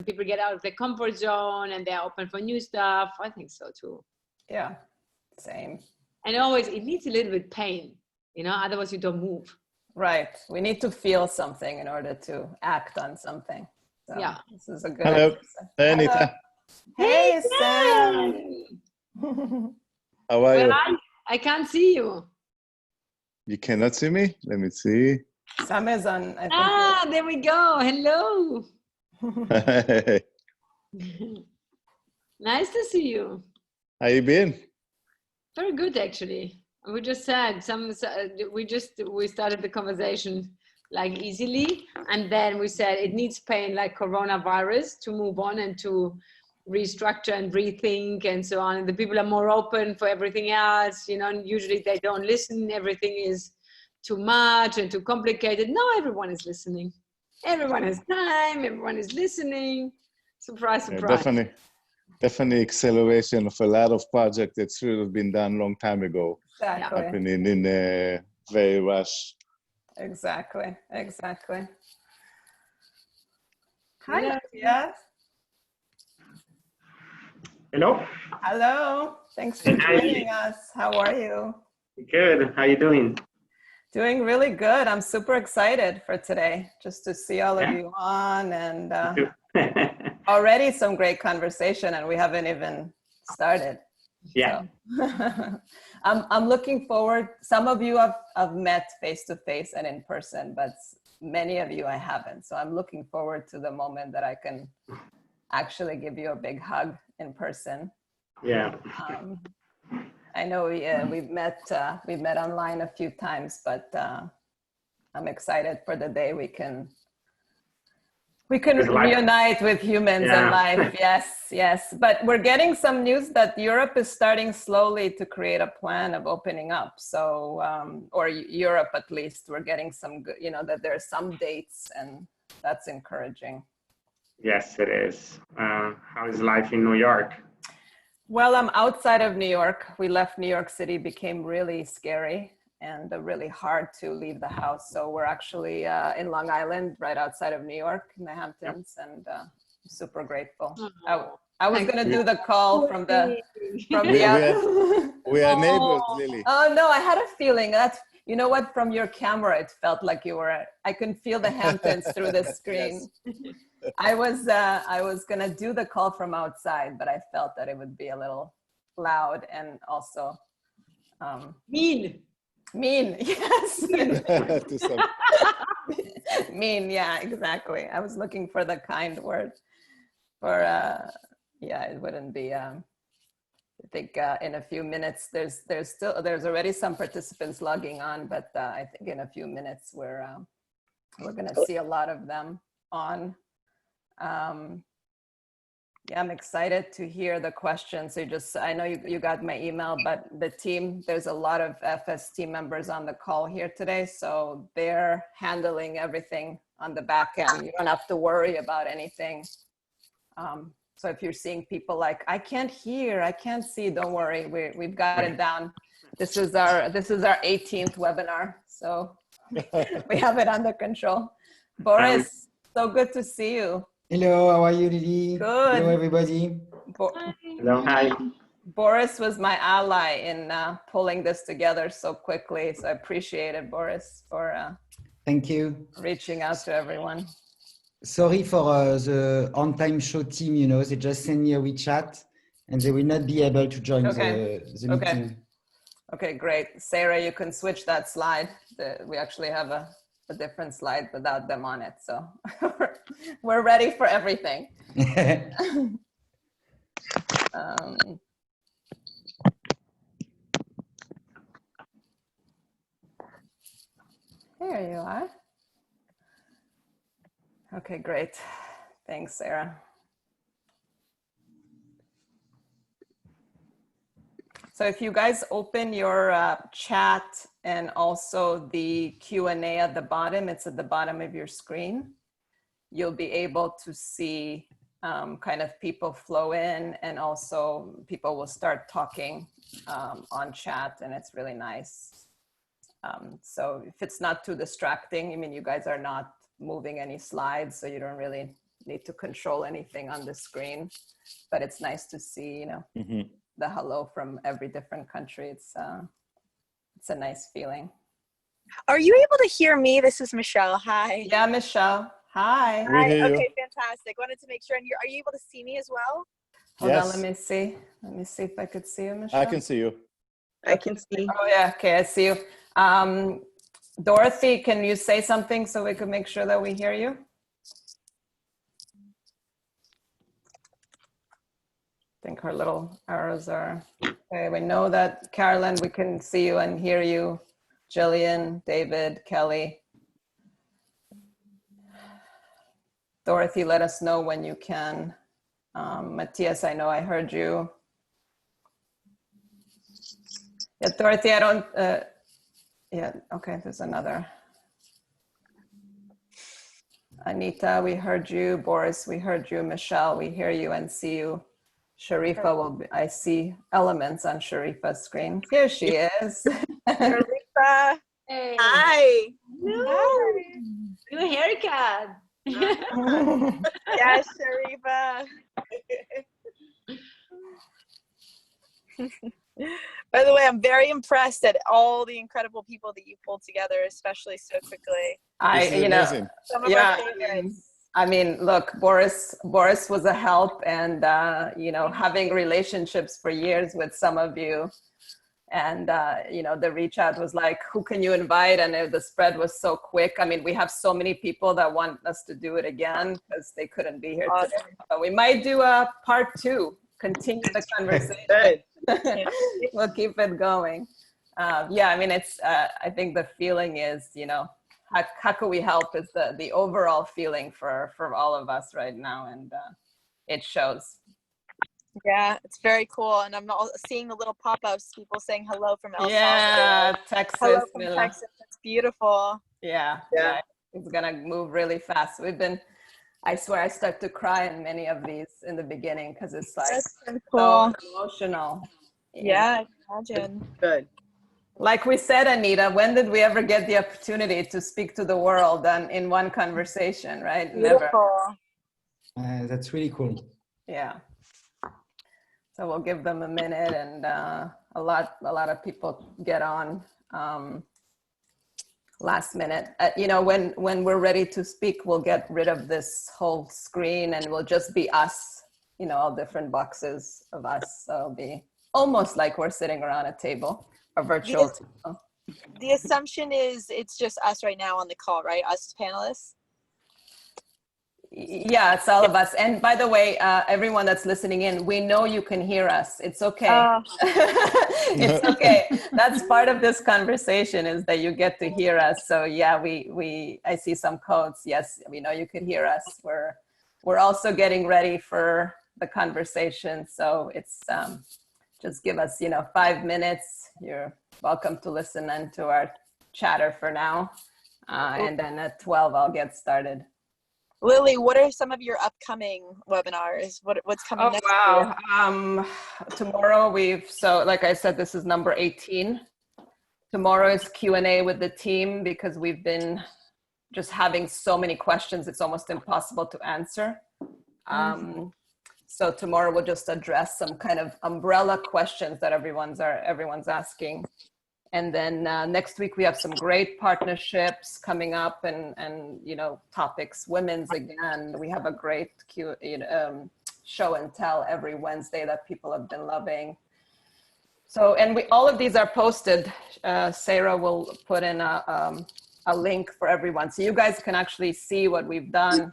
people get out of their comfort zone and they're open for new stuff. I think so too. Yeah, same. And always, it needs a little bit pain, you know, otherwise you don't move. Right. We need to feel something in order to act on something. So yeah. This is a good Hello. exercise. Hey, Anita. Hey, Sam. How are you? I can't see you. You cannot see me? Let me see. Sam is on, I think. There we go. Hello. Hey. Nice to see you. How you been? Very good, actually. We just said we started the conversation like easily, and then we said it needs pain like coronavirus to move on and to restructure and rethink and so on. And the people are more open for everything else, you know, and usually they don't listen. Everything is too much and too complicated. No, everyone is listening. Everyone has time. Everyone is listening. Surprise, surprise. Yeah, definitely acceleration of a lot of projects that should have been done a long time ago. Exactly. Happening in a very rush. Exactly. Hi, yes. Hello. Hello. Thanks for joining us. How are you? Good. How you doing? Doing really good. I'm super excited for today, just to see all of you on, and already some great conversation, and we haven't even started. Yeah. So, I'm looking forward. Some of you I've met face to face and in person, but many of you I haven't. So I'm looking forward to the moment that I can actually give you a big hug in person. Yeah. I know we've met online a few times, but I'm excited for the day we can reunite with humans in life. Yes. But we're getting some news that Europe is starting slowly to create a plan of opening up. So, or Europe at least, we're getting some good, you know, that there are some dates, and that's encouraging. Yes, it is. How is life in New York? Well, I'm outside of New York. We left New York City, became really scary and really hard to leave the house. So we're actually in Long Island, right outside of New York, in the Hamptons, and super grateful. I was going to do the call from the we are neighbors, Lily. Oh no, I had a feeling that, you know what, from your camera, it felt like you were, I can feel the Hamptons through the screen. I was going to do the call from outside, but I felt that it would be a little loud and also mean, yes. Mean, yeah, exactly. I was looking for the kind word for, it wouldn't be, I think in a few minutes, there's already some participants logging on, but I think in a few minutes, we're going to see a lot of them on. Yeah, I'm excited to hear the questions. So I know you got my email, but the team, there's a lot of FS team members on the call here today. So they're handling everything on the back end. You don't have to worry about anything. So if you're seeing people like, I can't hear, I can't see, don't worry. We've got it down. This is our 18th webinar. So we have it under control. Boris, so good to see you. Hello, how are you, Lily? Good. Hello, everybody. Hello, hi. Boris was my ally in pulling this together so quickly. So I appreciate it, Boris, for thank you. Reaching out to everyone. Sorry for the on-time show team, you know, they just send me a WeChat and they will not be able to join the meeting. Okay, great. Sarah, you can switch that slide. We actually have a different slide without them on it. So we're ready for everything. Here you are. Okay, great. Thanks, Sarah. So if you guys open your chat and also the Q&A at the bottom, it's at the bottom of your screen, you'll be able to see kind of people flow in, and also people will start talking on chat, and it's really nice. So if it's not too distracting, I mean, you guys are not moving any slides, so you don't really need to control anything on the screen, but it's nice to see, the hello from every different country. It's a nice feeling. Are you able to hear me? This is Michelle. Hi. Yeah, Michelle. Hi. We hear you. Okay, fantastic. Wanted to make sure. And are you able to see me as well? Hold on, Yes. let me see. Let me see if I could see you, Michelle. I can see you. I can see. Oh yeah, okay, I see you. Dorothy, can you say something so we can make sure that we hear you? I think her little arrows are, okay, we know that. Carolyn, we can see you and hear you. Jillian, David, Kelly. Dorothy, let us know when you can. Matthias, I know I heard you. Yeah, Dorothy, I don't, yeah, okay, there's another. Anita, we heard you. Boris, we heard you. Michelle, we hear you and see you. Sharifa will be, I see elements on Sharifa's screen. Here she is. Sharifa. Hey. Hi. New haircut. Yes, Sharifa. By the way, I'm very impressed at all the incredible people that you pulled together, especially so quickly. This is amazing. Some of Yeah, our favorites. I mean, look, Boris was a help, and having relationships for years with some of you, and the reach out was like, who can you invite? And the spread was so quick. I mean, we have so many people that want us to do it again because they couldn't be here today. But we might do a part 2, continue the conversation. We'll keep it going. Yeah, I mean, it's, I think the feeling is, how can we help is the overall feeling for all of us right now. And it shows. Yeah, it's very cool. And I'm seeing the little pop-ups, people saying hello from El Salvador. Yeah, Texas. Hello from Texas. It's beautiful. Yeah. It's gonna move really fast. I swear I start to cry in many of these in the beginning because it's like That's so cool. so emotional. Yeah, I can imagine. Good. Like we said, Anita, when did we ever get the opportunity to speak to the world in one conversation, right? Beautiful. Never. That's really cool. Yeah. So we'll give them a minute, and a lot of people get on last minute. When we're ready to speak, we'll get rid of this whole screen, and we'll just be us. All different boxes of us. So it'll be almost like we're sitting around a table, a virtual table. The assumption is it's just us right now on the call, right? Us panelists. Yeah, it's all of us. And by the way, everyone that's listening in, we know you can hear us. It's okay. It's okay. That's part of this conversation, is that you get to hear us. So yeah, I see some codes. Yes, we know you can hear us. We're also getting ready for the conversation. So it's just give us 5 minutes. You're welcome to listen in to our chatter for now. And then at 12, I'll get started. Lilly, what are some of your upcoming webinars? What's coming next? Oh, wow. Tomorrow like I said, this is number 18. Tomorrow is Q&A with the team, because we've been just having so many questions. It's almost impossible to answer. So tomorrow we'll just address some kind of umbrella questions that everyone's asking. And then next week we have some great partnerships coming up, and topics. Women's again. We have a great show and tell every Wednesday that people have been loving. So, and all of these are posted. Sarah will put in a link for everyone, so you guys can actually see what we've done.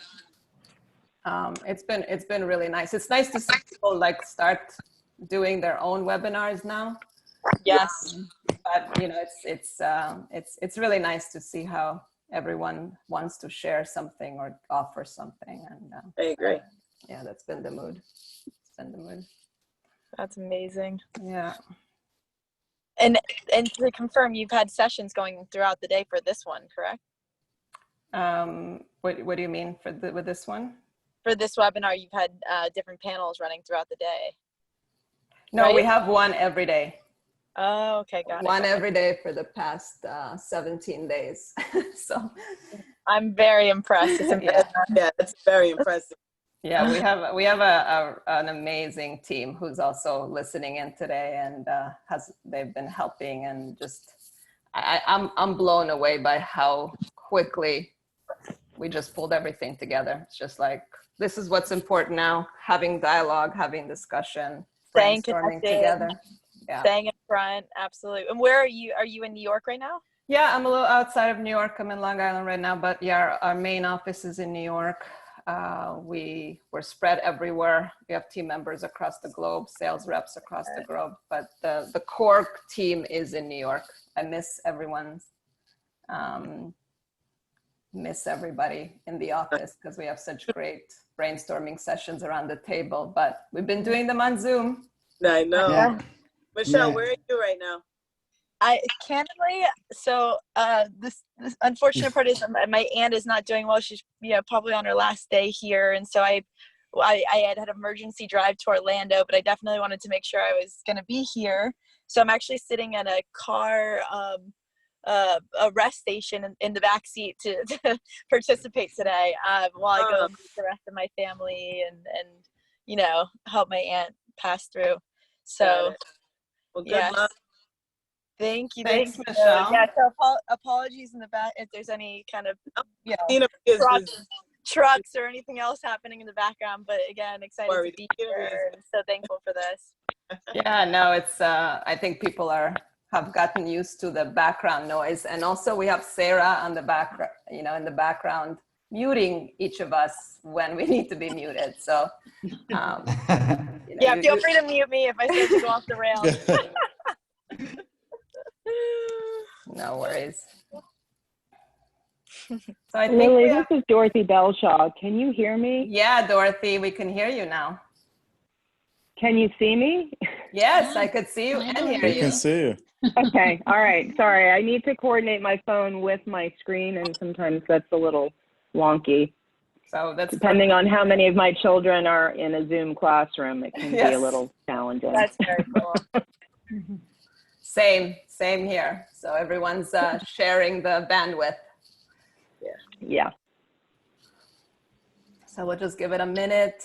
It's been really nice. It's nice to see people start doing their own webinars now. Yes. But it's really nice to see how everyone wants to share something or offer something, and I agree. Yeah, that's been the mood. It's been the mood. That's amazing. Yeah. And to confirm, you've had sessions going throughout the day for this one, correct? What do you mean with this one? For this webinar, you've had different panels running throughout the day. No, right? We have one every day. Oh, okay, got it. One every day for the past 17 days. So I'm very impressed. Yeah, it's very impressive. Yeah, we have an amazing team who's also listening in today, and they've been helping, and just I'm blown away by how quickly we just pulled everything together. It's just like, this is what's important now: having dialogue, having discussion, Staying brainstorming connected, together. Yeah. staying in front, absolutely. And where are you? Are you in New York right now? Yeah, I'm a little outside of New York. I'm in Long Island right now, but yeah, our main office is in New York. We're spread everywhere. We have team members across the globe, sales reps across the globe, but the core team is in New York. I miss miss everybody in the office because we have such great brainstorming sessions around the table, but we've been doing them on Zoom. I know. Yeah. Michelle, Yeah. where are you right now? Candidly, so this unfortunate part is my aunt is not doing well. She's probably on her last day here, and so I had an emergency drive to Orlando, but I definitely wanted to make sure I was going to be here. So I'm actually sitting at a car a rest station in the back seat to participate today while I go meet the rest of my family and help my aunt pass through. So Well, good yeah. luck. Thank you. Thanks, Thank you. Michelle. Yeah, so apologies in the back if there's any kind of Tina is trucks or anything else happening in the background, but again, excited worried. to be here and so thankful for this. Yeah, no, it's I think people have gotten used to the background noise, and also we have Sarah on the background, in the background, muting each of us when we need to be muted. So yeah, feel free to mute me if I start to go off the rails. No worries. So I think Lily, this is Dorothy Belshaw. Can you hear me? Yeah, Dorothy, we can hear you now. Can you see me? Yes, I could see you and hear you. We can see you. Okay, all right. Sorry, I need to coordinate my phone with my screen, and sometimes that's a little wonky. So that's depending on how many of my children are in a Zoom classroom, it can be a little challenging. That's very cool. Same here. So everyone's sharing the bandwidth. Yeah. So we'll just give it a minute.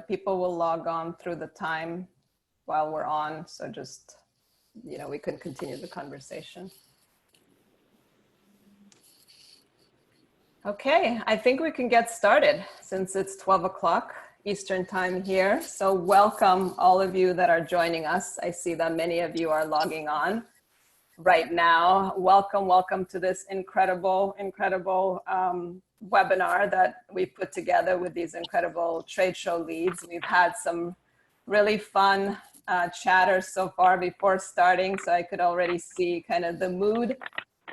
People will log on through the time while we're on. So just, we can continue the conversation. Okay, I think we can get started since it's 12 o'clock Eastern time here. So welcome all of you that are joining us. I see that many of you are logging on right now. Welcome to this incredible webinar that we put together with these incredible trade show leads. We've had some really fun chatter so far before starting, so I could already see kind of the mood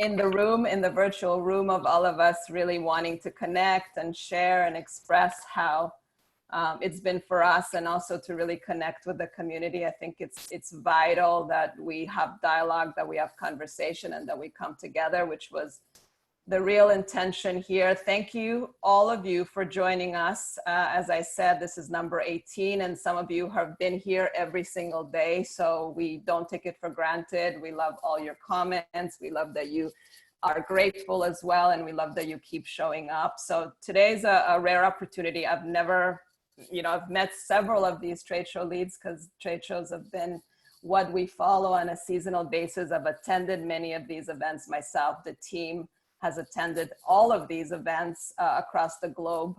in the room, in the virtual room, of all of us really wanting to connect and share and express how it's been for us, and also to really connect with the community. I think it's vital that we have dialogue, that we have conversation, and that we come together, which was the real intention here. Thank you, all of you, for joining us. As I said, this is number 18, and some of you have been here every single day, so we don't take it for granted. We love all your comments. We love that you are grateful as well, and we love that you keep showing up. So today's a rare opportunity. I've met several of these trade show leads because trade shows have been what we follow on a seasonal basis. I've attended many of these events myself. The team has attended all of these events across the globe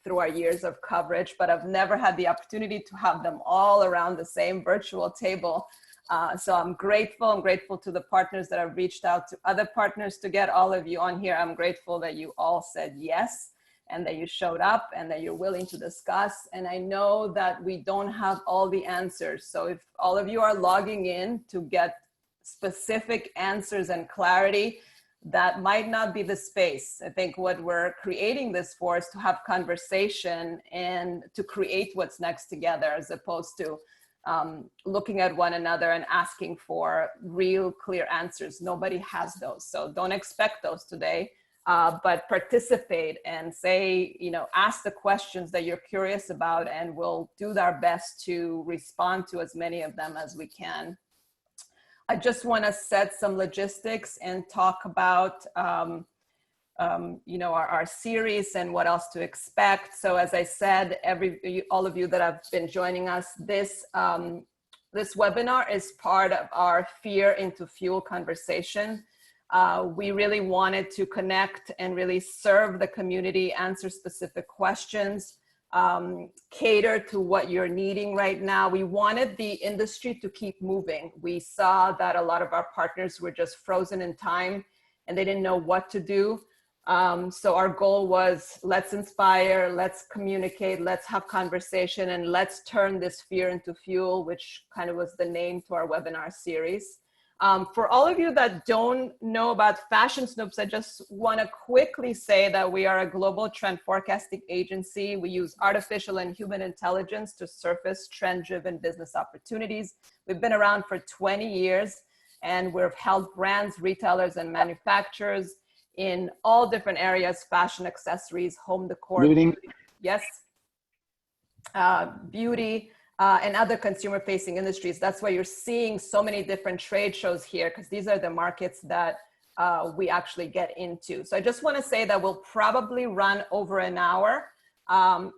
through our years of coverage, but I've never had the opportunity to have them all around the same virtual table. So I'm grateful to the partners that have reached out to other partners to get all of you on here. I'm grateful that you all said yes, and that you showed up, and that you're willing to discuss. And I know that we don't have all the answers. So if all of you are logging in to get specific answers and clarity, that might not be the space. I think what we're creating this for is to have conversation and to create what's next together, as opposed to looking at one another and asking for real clear answers. Nobody has those. So don't expect those today, but participate and say, ask the questions that you're curious about, and we'll do our best to respond to as many of them as we can. I just want to set some logistics and talk about our series and what else to expect. So as I said, all of you that have been joining us, this webinar is part of our Fear into Fuel conversation. We really wanted to connect and really serve the community, answer specific questions, cater to what you're needing right now. We wanted the industry to keep moving. We saw that a lot of our partners were just frozen in time and they didn't know what to do. So our goal was, let's inspire, let's communicate, let's have conversation, and let's turn this fear into fuel, which kind of was the name to our webinar series. For all of you that don't know about Fashion Snoops, I just want to quickly say that we are a global trend forecasting agency. We use artificial and human intelligence to surface trend-driven business opportunities. We've been around for 20 years, and we've helped brands, retailers, and manufacturers in all different areas: fashion, accessories, home decor, beauty, yes, beauty, and other consumer-facing industries. That's why you're seeing so many different trade shows here, because these are the markets that we actually get into. So I just want to say that we'll probably run over an hour.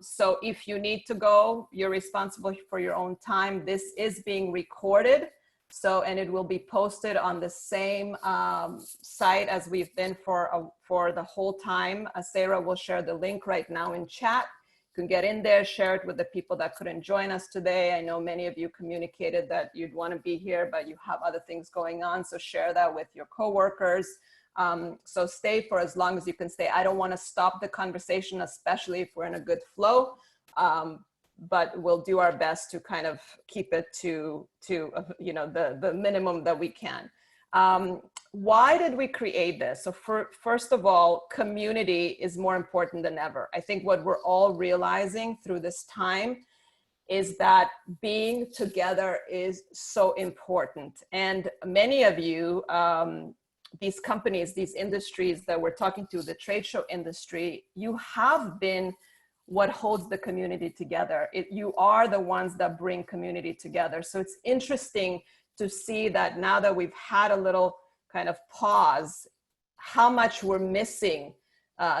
So if you need to go, you're responsible for your own time. This is being recorded. So, and it will be posted on the same site as we've been for the whole time. Sarah will share the link right now in chat. You can get in there, share it with the people that couldn't join us today. I know many of you communicated that you'd want to be here, but you have other things going on. So share that with your coworkers. So stay for as long as you can stay. I don't want to stop the conversation, especially if we're in a good flow. But we'll do our best to kind of keep it to the minimum that we can. Why did we create this? So first of all, community is more important than ever. I think what we're all realizing through this time is that being together is so important. And many of you, these companies, these industries that we're talking to, the trade show industry, you have been what holds the community together. You are the ones that bring community together. So it's interesting to see that now that we've had a little kind of pause, how much we're missing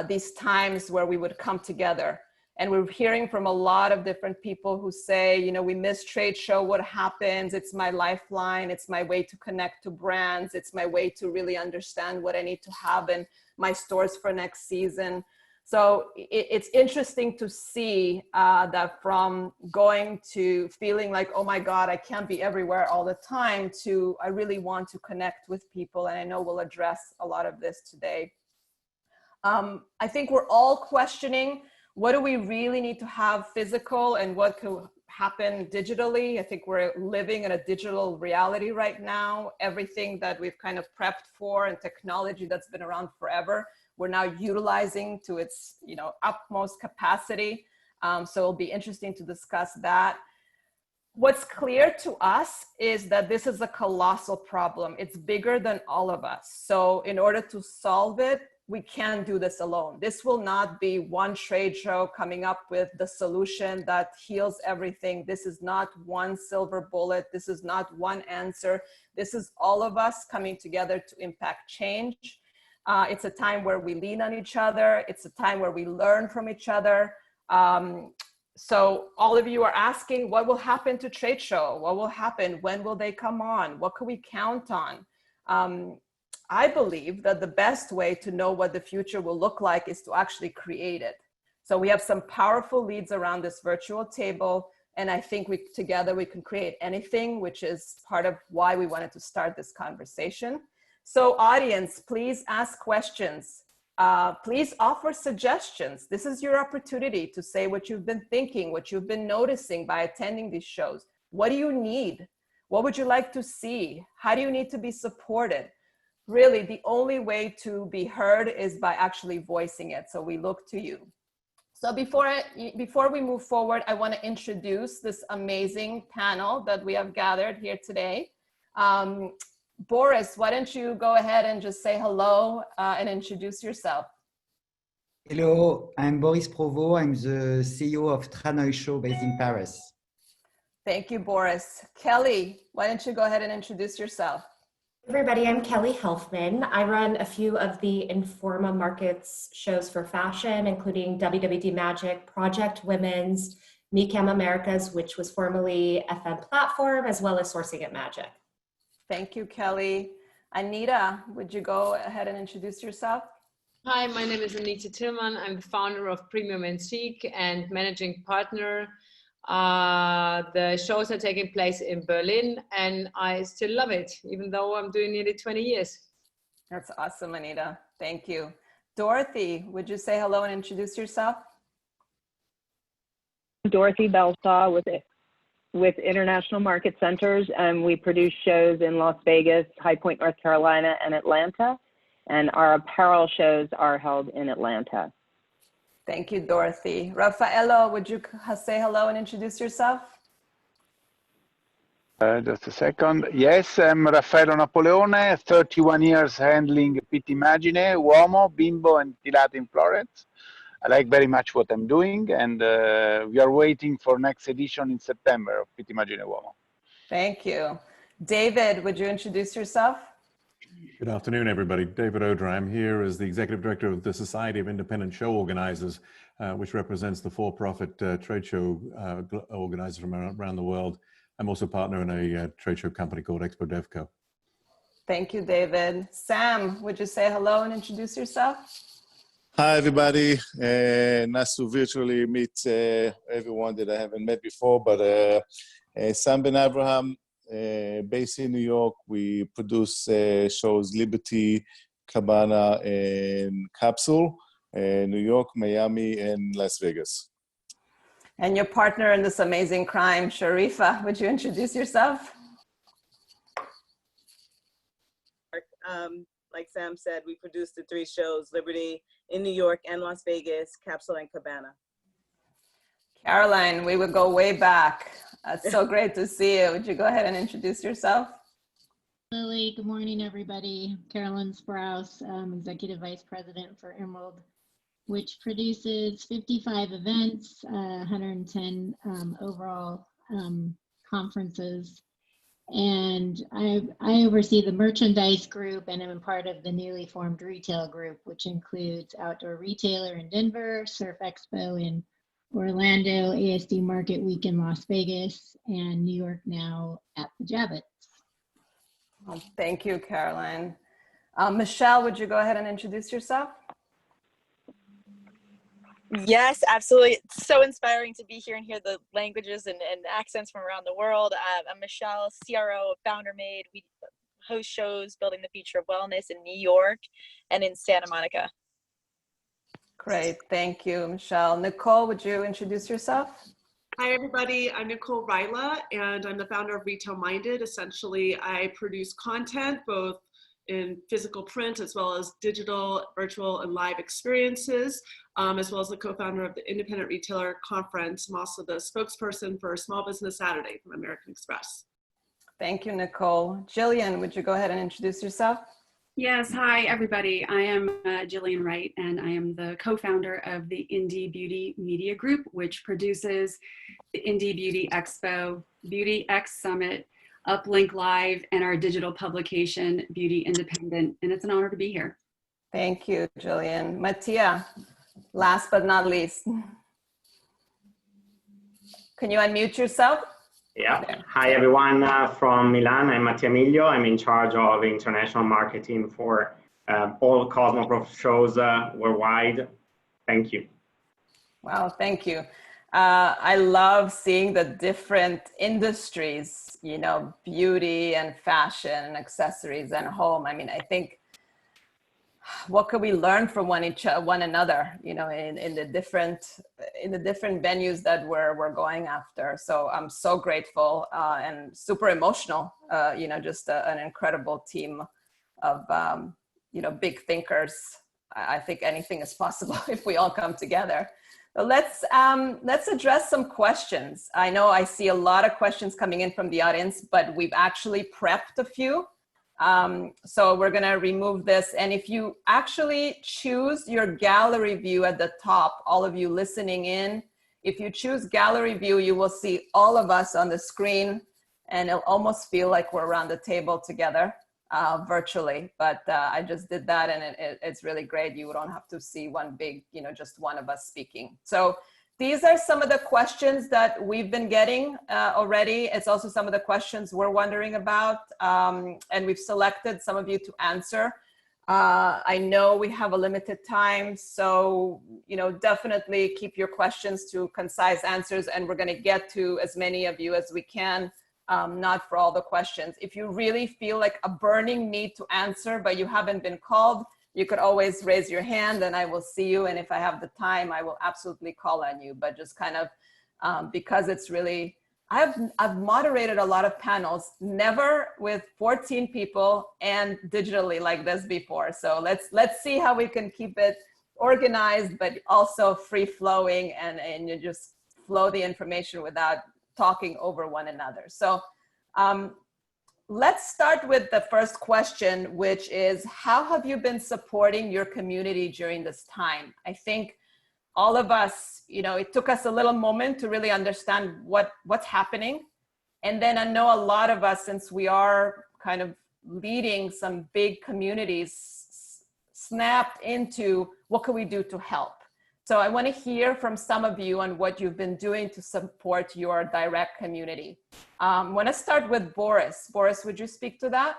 these times where we would come together. And we're hearing from a lot of different people who say, we miss trade show, what happens? It's my lifeline. It's my way to connect to brands. It's my way to really understand what I need to have in my stores for next season. So it's interesting to see that from going to feeling like, oh my God, I can't be everywhere all the time, to I really want to connect with people. And I know we'll address a lot of this today. I think we're all questioning, what do we really need to have physical and what could happen digitally? I think we're living in a digital reality right now. Everything that we've kind of prepped for and technology that's been around forever, we're now utilizing to its utmost capacity. So it'll be interesting to discuss that. What's clear to us is that this is a colossal problem. It's bigger than all of us. So in order to solve it, we can't do this alone. This will not be one trade show coming up with the solution that heals everything. This is not one silver bullet. This is not one answer. This is all of us coming together to impact change. It's a time where we lean on each other. It's a time where we learn from each other. So all of you are asking, what will happen to trade show? What will happen? When will they come on? What can we count on? I believe that the best way to know what the future will look like is to actually create it. So we have some powerful leads around this virtual table. And I think together we can create anything, which is part of why we wanted to start this conversation. So audience, please ask questions. Please offer suggestions. This is your opportunity to say what you've been thinking, what you've been noticing by attending these shows. What do you need? What would you like to see? How do you need to be supported? Really, the only way to be heard is by actually voicing it. So we look to you. So before we move forward, I want to introduce this amazing panel that we have gathered here today. Boris, why don't you go ahead and just say hello and introduce yourself. Hello, I'm Boris Provost. I'm the CEO of Tranoï Show based in Paris. Thank you, Boris. Kelly, why don't you go ahead and introduce yourself? Everybody, I'm Kelly Helfman. I run a few of the Informa Markets shows for fashion, including WWD Magic, Project Women's, MeCam Americas, which was formerly FM Platform, as well as Sourcing at Magic. Thank you, Kelly. Anita, would you go ahead and introduce yourself? Hi, my name is Anita Tillman. I'm the founder of Premium and Seek and managing partner. The shows are taking place in Berlin and I still love it, even though I'm doing nearly 20 years. That's awesome, Anita. Thank you. Dorothy, would you say hello and introduce yourself? Dorothy Belsaw with International Market Centers, and we produce shows in Las Vegas, High Point, North Carolina, and Atlanta. And our apparel shows are held in Atlanta. Thank you, Dorothy. Raffaello, would you say hello and introduce yourself? Just a second. Yes, I'm Raffaello Napoleone, 31 years handling Pitti Immagine, Uomo, Bimbo, and Tilato in Florence. I like very much what I'm doing, and we are waiting for next edition in September of Pitti Immagine Uomo. Thank you. David, would you introduce yourself? Good afternoon, everybody. David Odram here as the Executive Director of the Society of Independent Show Organizers, which represents the for-profit trade show organizers from around the world. I'm also a partner in a trade show company called Expo Devco. Thank you, David. Sam, would you say hello and introduce yourself? Hi, everybody. Nice to virtually meet everyone that I haven't met before, but Sam Ben-Avraham, based in New York. We produce shows Liberty, Cabana, and Capsule, New York, Miami, and Las Vegas. And your partner in this amazing crime, Sharifa, would you introduce yourself? Like Sam said, we produced the 3 shows, Liberty in New York and Las Vegas, Capsule and Cabana. Caroline, we would go way back. It's so great to see you. Would you go ahead and introduce yourself? Lily, good morning, everybody. Carolyn Sprouse, Executive Vice President for Emerald, which produces 55 events, 110 overall conferences. And I oversee the merchandise group and I'm part of the newly formed retail group, which includes Outdoor Retailer in Denver, Surf Expo in Orlando, ASD Market Week in Las Vegas, and New York Now at the Javits. Well, thank you, Caroline. Michelle, would you go ahead and introduce yourself? Yes, absolutely. It's so inspiring to be here and hear the languages and accents from around the world. I'm Michelle, CRO of Founder Made. We host shows building the future of wellness in New York and in Santa Monica. Great, thank you, Michelle. Nicole, would you introduce yourself? Hi, everybody. I'm Nicole Ryla, and I'm the founder of Retail Minded. Essentially, I produce content both in physical print as well as digital, virtual, and live experiences, as well as the co-founder of the Independent Retailer Conference. I'm also the spokesperson for Small Business Saturday from American Express. Thank you, Nicole. Jillian, would you go ahead and introduce yourself? Yes, hi everybody. I am Jillian Wright, and I am the co-founder of the Indie Beauty Media Group, which produces the Indie Beauty Expo, Beauty X Summit, Uplink Live, and our digital publication, Beauty Independent. And it's an honor to be here. Thank you, Jillian. Mattia, last but not least. Can you unmute yourself? Yeah. Hi, everyone from Milan. I'm Mattia Miglio. I'm in charge of international marketing for all Cosmoprof shows worldwide. Thank you. Wow, thank you. I love seeing the different industries, you know, beauty and fashion and accessories and home. I mean, I think what could we learn from one another, you know, in the different venues that we're going after. So I'm so grateful and super emotional, you know, just an incredible team of, you know, big thinkers. I think anything is possible if we all come together. So let's address some questions. I know I see a lot of questions coming in from the audience, but we've actually prepped a few. So we're gonna remove this. And if you actually choose your gallery view at the top, all of you listening in, if you choose gallery view, you will see all of us on the screen and it'll almost feel like we're around the table together. virtually, but I just did that, and it's really great. You don't have to see one big, just one of us speaking. So these are some of the questions that we've been getting already. It's also some of the questions we're wondering about, and we've selected some of you to answer. I know we have a limited time, so definitely keep your questions to concise answers, and we're going to get to as many of you as we can. Not for all the questions. If you really feel like a burning need to answer, but you haven't been called, you could always raise your hand and I will see you. And if I have the time, I will absolutely call on you. But just kind of, because it's really, I've moderated a lot of panels, never with 14 people and digitally like this before. So let's see how we can keep it organized, but also free flowing and you just flow the information without talking over one another. So let's start with the first question, which is, how have you been supporting your community during this time? I think all of us, it took us a little moment to really understand what's happening. And then I know a lot of us, since we are kind of leading some big communities, snapped into what can we do to help? So I want to hear from some of you on what you've been doing to support your direct community. I want to start with Boris. Boris, would you speak to that?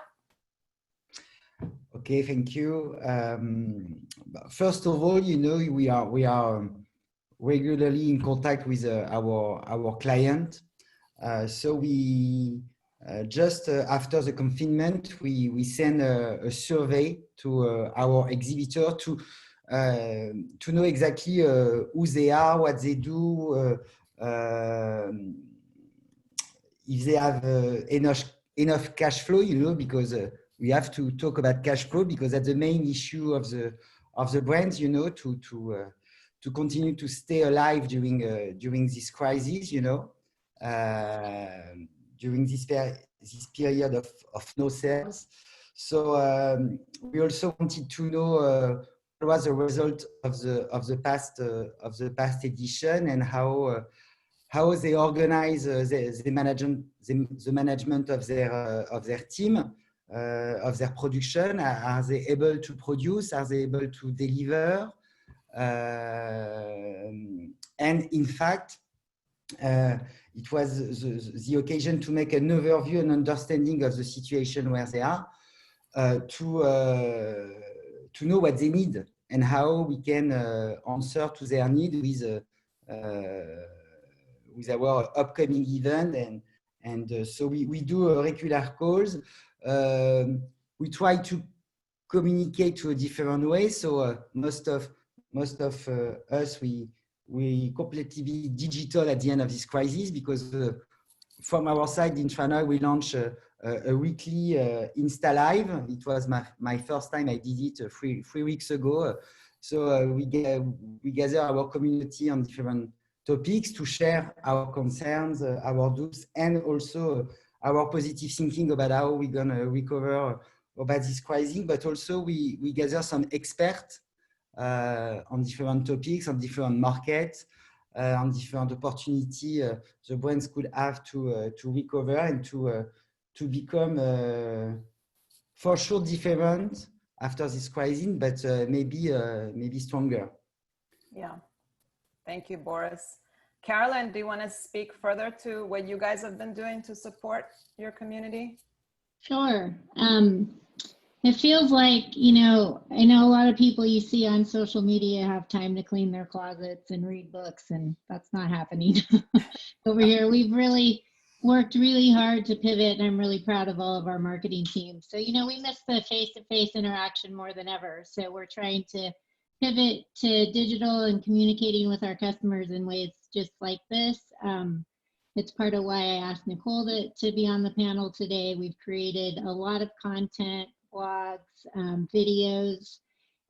Okay, thank you. First of all, we are regularly in contact with our client. So we just after the confinement, we send a survey to our exhibitor to know exactly who they are, what they do, if they have enough cash flow, because we have to talk about cash flow because that's the main issue of the brands, to continue to stay alive during this crisis, during this period of no sales. So we also wanted to know what was the result of the past edition and how they organize the management of their team, of their production. Are they able to produce? Are they able to deliver? And in fact, it was the occasion to make an overview and understanding of the situation where they are, to know what they need and how we can answer to their need with our upcoming event. And so we do regular calls. We try to communicate to a different way. So most of us, we completely digital at the end of this crisis, because from our side in China, we launched a weekly Insta Live. It was my first time. I did it three weeks ago. So we gather our community on different topics to share our concerns, our doubts, and also our positive thinking about how we're going to recover about this crisis. But also we gather some experts on different topics, on different markets, on different opportunity the brands could have to recover and to become for sure different after this crisis, but maybe stronger. Yeah, thank you, Boris. Caroline, do you want to speak further to what you guys have been doing to support your community? Sure. It feels like, I know a lot of people you see on social media have time to clean their closets and read books, and that's not happening over here. We've really worked really hard to pivot, and I'm really proud of all of our marketing teams. So, we miss the face-to-face interaction more than ever. So we're trying to pivot to digital and communicating with our customers in ways just like this. It's part of why I asked Nicole to be on the panel today. We've created a lot of content, blogs, videos,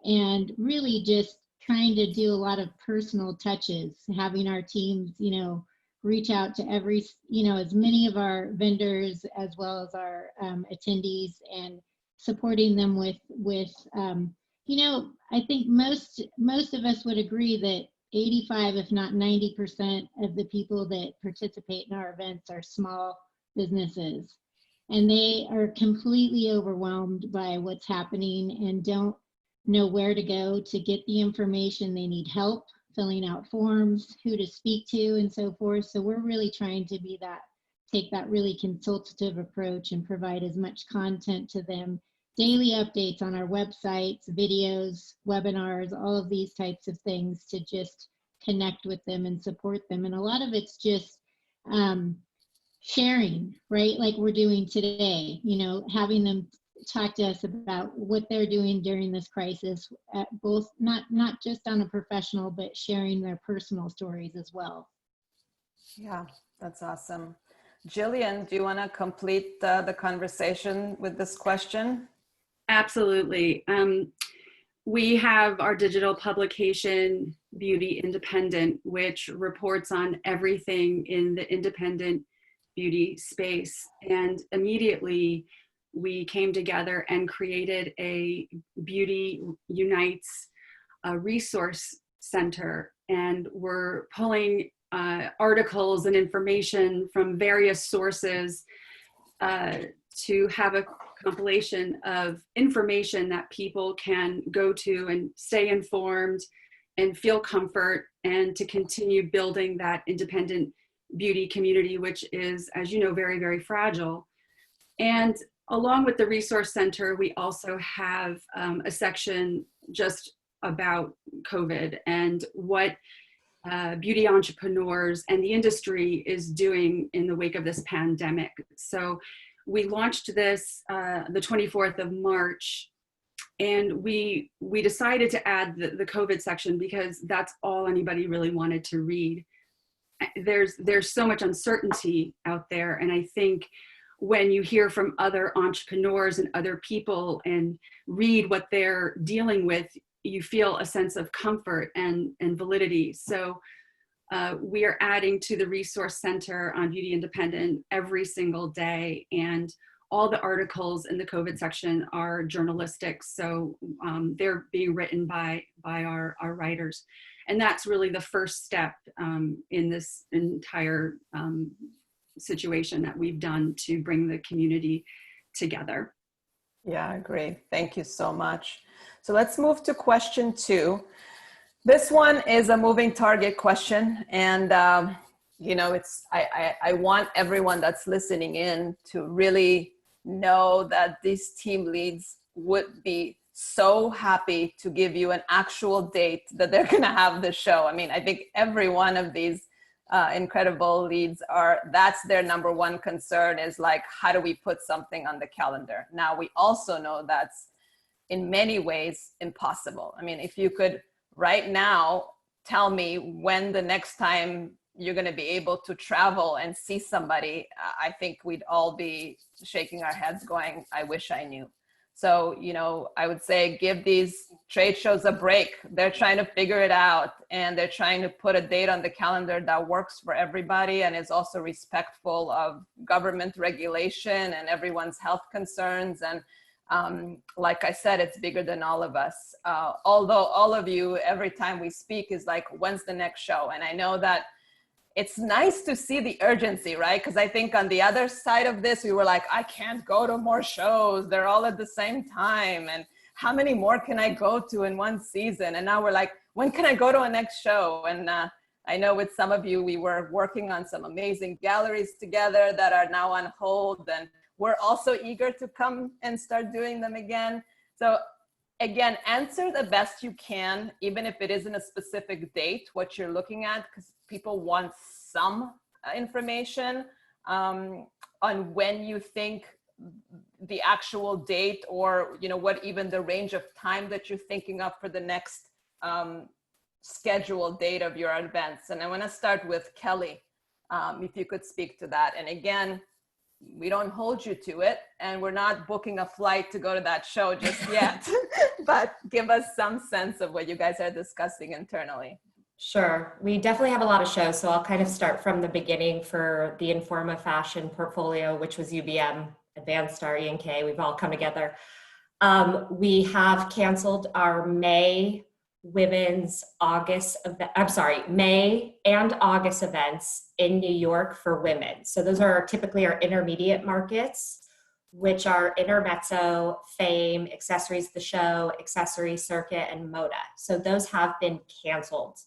and really just trying to do a lot of personal touches, having our teams, reach out to as many of our vendors as well as our attendees, and supporting them with I think most of us would agree that 85, if not 90% of the people that participate in our events are small businesses. and they are completely overwhelmed by what's happening and don't know where to go to get the information. They need help filling out forms, who to speak to, and so forth. So we're really trying to be that, take that really consultative approach and provide as much content to them, daily updates on our websites, videos, webinars, all of these types of things to just connect with them and support them. And a lot of it's just sharing, right? Like we're doing today, you know, having them talk to us about what they're doing during this crisis, at both not just on a professional, but sharing their personal stories as well. Yeah, that's awesome. Jillian, do you want to complete the conversation with this question? Absolutely. We have our digital publication, Beauty Independent, which reports on everything in the independent beauty space. And immediately we came together and created a Beauty Unites resource center. And we're pulling articles and information from various sources to have a compilation of information that people can go to and stay informed and feel comfort, and to continue building that independent beauty community, which is, as you know, very, very fragile. And along with the resource center, we also have a section just about COVID and what beauty entrepreneurs and the industry is doing in the wake of this pandemic. So we launched this the 24th of March, and we decided to add the COVID section because that's all anybody really wanted to read. There's so much uncertainty out there, and I think when you hear from other entrepreneurs and other people and read what they're dealing with, you feel a sense of comfort and validity. So we are adding to the resource center on Beauty Independent every single day, and all the articles in the COVID section are journalistic, so they're being written by our writers. And that's really the first step in this entire situation that we've done to bring the community together. Yeah, I agree. Thank you so much. So let's move to question 2. This one is a moving target question. And, you know, I want everyone that's listening in to really know that these team leads would be so happy to give you an actual date that they're going to have the show. I mean, I think every one of these incredible leads that's their number one concern, is like, how do we put something on the calendar? Now, we also know that's in many ways impossible. I mean, if you could right now tell me when the next time you're going to be able to travel and see somebody, I think we'd all be shaking our heads going, I wish I knew. So, you know, I would say give these trade shows a break. They're trying to figure it out, and they're trying to put a date on the calendar that works for everybody and is also respectful of government regulation and everyone's health concerns. And like I said, it's bigger than all of us. Although all of you, every time we speak, is like, when's the next show? And I know that it's nice to see the urgency, right? Because I think on the other side of this, we were like, I can't go to more shows. They're all at the same time. And how many more can I go to in one season? And now we're like, when can I go to a next show? And I know with some of you, we were working on some amazing galleries together that are now on hold. And we're also eager to come and start doing them again. So again, answer the best you can, even if it isn't a specific date, what you're looking at, because people want some information on when you think the actual date, or, you know, what even the range of time that you're thinking of for the next scheduled date of your events. And I want to start with Kelly, if you could speak to that. And again, we don't hold you to it, and we're not booking a flight to go to that show just yet, but give us some sense of what you guys are discussing internally. Sure. We definitely have a lot of shows, so I'll kind of start from the beginning for the Informa Fashion portfolio, which was UBM, Advanced Star, E&K. We've all come together. We have canceled our May women's May and August events in New York for women. So those are typically our intermediate markets. which are Intermezzo, Fame, Accessories The Show, Accessory Circuit, and Moda. So those have been canceled.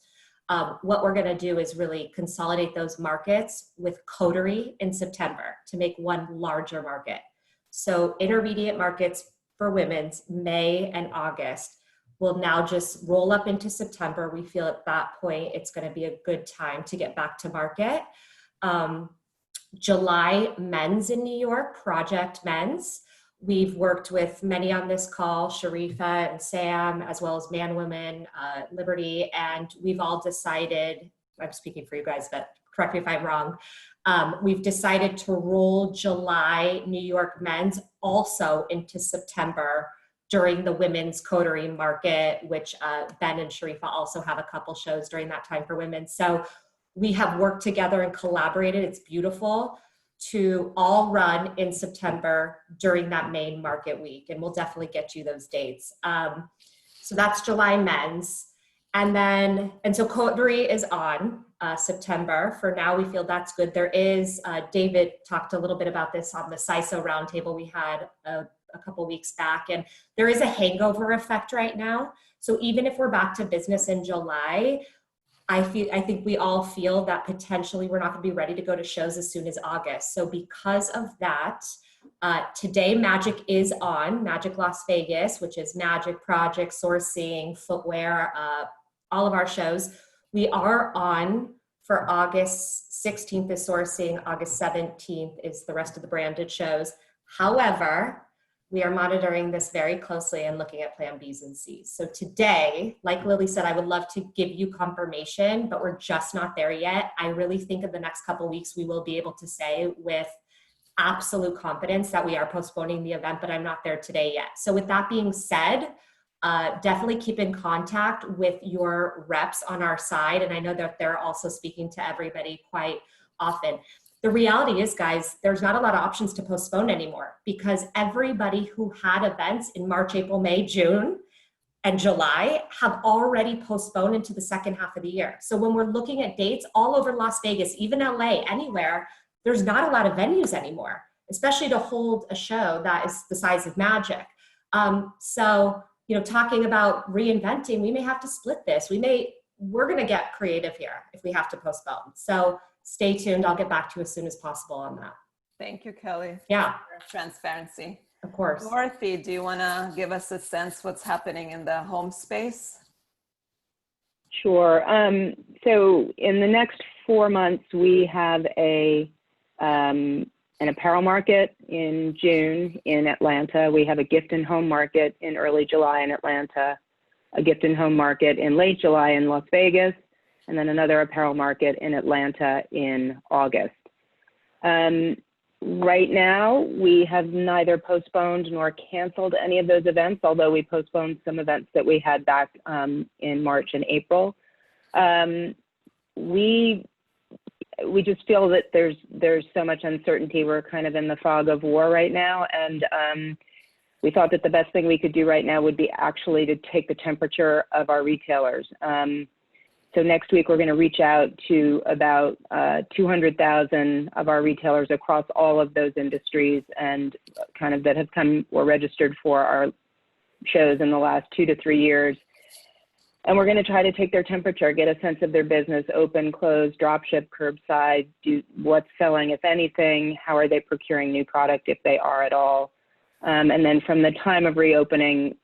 What we're going to do is really consolidate those markets with Coterie in September to make one larger market. So intermediate markets for women's, May and August, will now just roll up into September. We feel at that point it's going to be a good time to get back to market. July, men's in New York, Project Men's. We've worked with many on this call, Sharifa and Sam, as well as Man, Women, Liberty, and we've all decided, I'm speaking for you guys, but correct me if I'm wrong, we've decided to roll July New York men's also into September during the women's coterie market, which Ben and Sharifa also have a couple shows during that time for women. So we have worked together and collaborated. It's beautiful to all run in September during that main market week. And we'll definitely get you those dates. So that's July men's. And so coterie is on September. For now, we feel that's good. There is, David talked a little bit about this on the CISO roundtable we had a couple weeks back, and there is a hangover effect right now. So even if we're back to business in July, I think we all feel that potentially we're not going to be ready to go to shows as soon as August. So because of that, today Magic is on, Magic Las Vegas, which is Magic, Project, Sourcing, Footwear, all of our shows. We are on for August 16th is Sourcing, August 17th is the rest of the branded shows. However, we are monitoring this very closely and looking at plan Bs and Cs. So today, like Lily said, I would love to give you confirmation, but we're just not there yet. I really think in the next couple of weeks, we will be able to say with absolute confidence that we are postponing the event, but I'm not there today yet. So with that being said, definitely keep in contact with your reps on our side. And I know that they're also speaking to everybody quite often. The reality is, guys, there's not a lot of options to postpone anymore because everybody who had events in March, April, May, June, and July have already postponed into the second half of the year. So when we're looking at dates all over Las Vegas, even LA, anywhere, there's not a lot of venues anymore, especially to hold a show that is the size of Magic. So, you know, talking about reinventing, we may have to split this. We're going to get creative here if we have to postpone. So stay tuned. I'll get back to you as soon as possible on that. Thank you, Kelly. Yeah. For transparency. Of course. Dorothy, do you want to give us a sense what's happening in the home space? Sure. So in the next 4 months, we have an apparel market in June in Atlanta. We have a gift and home market in early July in Atlanta, a gift and home market in late July in Las Vegas, and then another apparel market in Atlanta in August. Right now, we have neither postponed nor canceled any of those events, although we postponed some events that we had back in March and April. We just feel that there's so much uncertainty. We're kind of in the fog of war right now, and we thought that the best thing we could do right now would be actually to take the temperature of our retailers. So next week, we're going to reach out to about 200,000 of our retailers across all of those industries and kind of that have come or registered for our shows in the last 2 to 3 years. And we're going to try to take their temperature, get a sense of their business, open, close, drop ship, curbside, do what's selling, if anything, how are they procuring new product, if they are at all. And then from the time of reopening,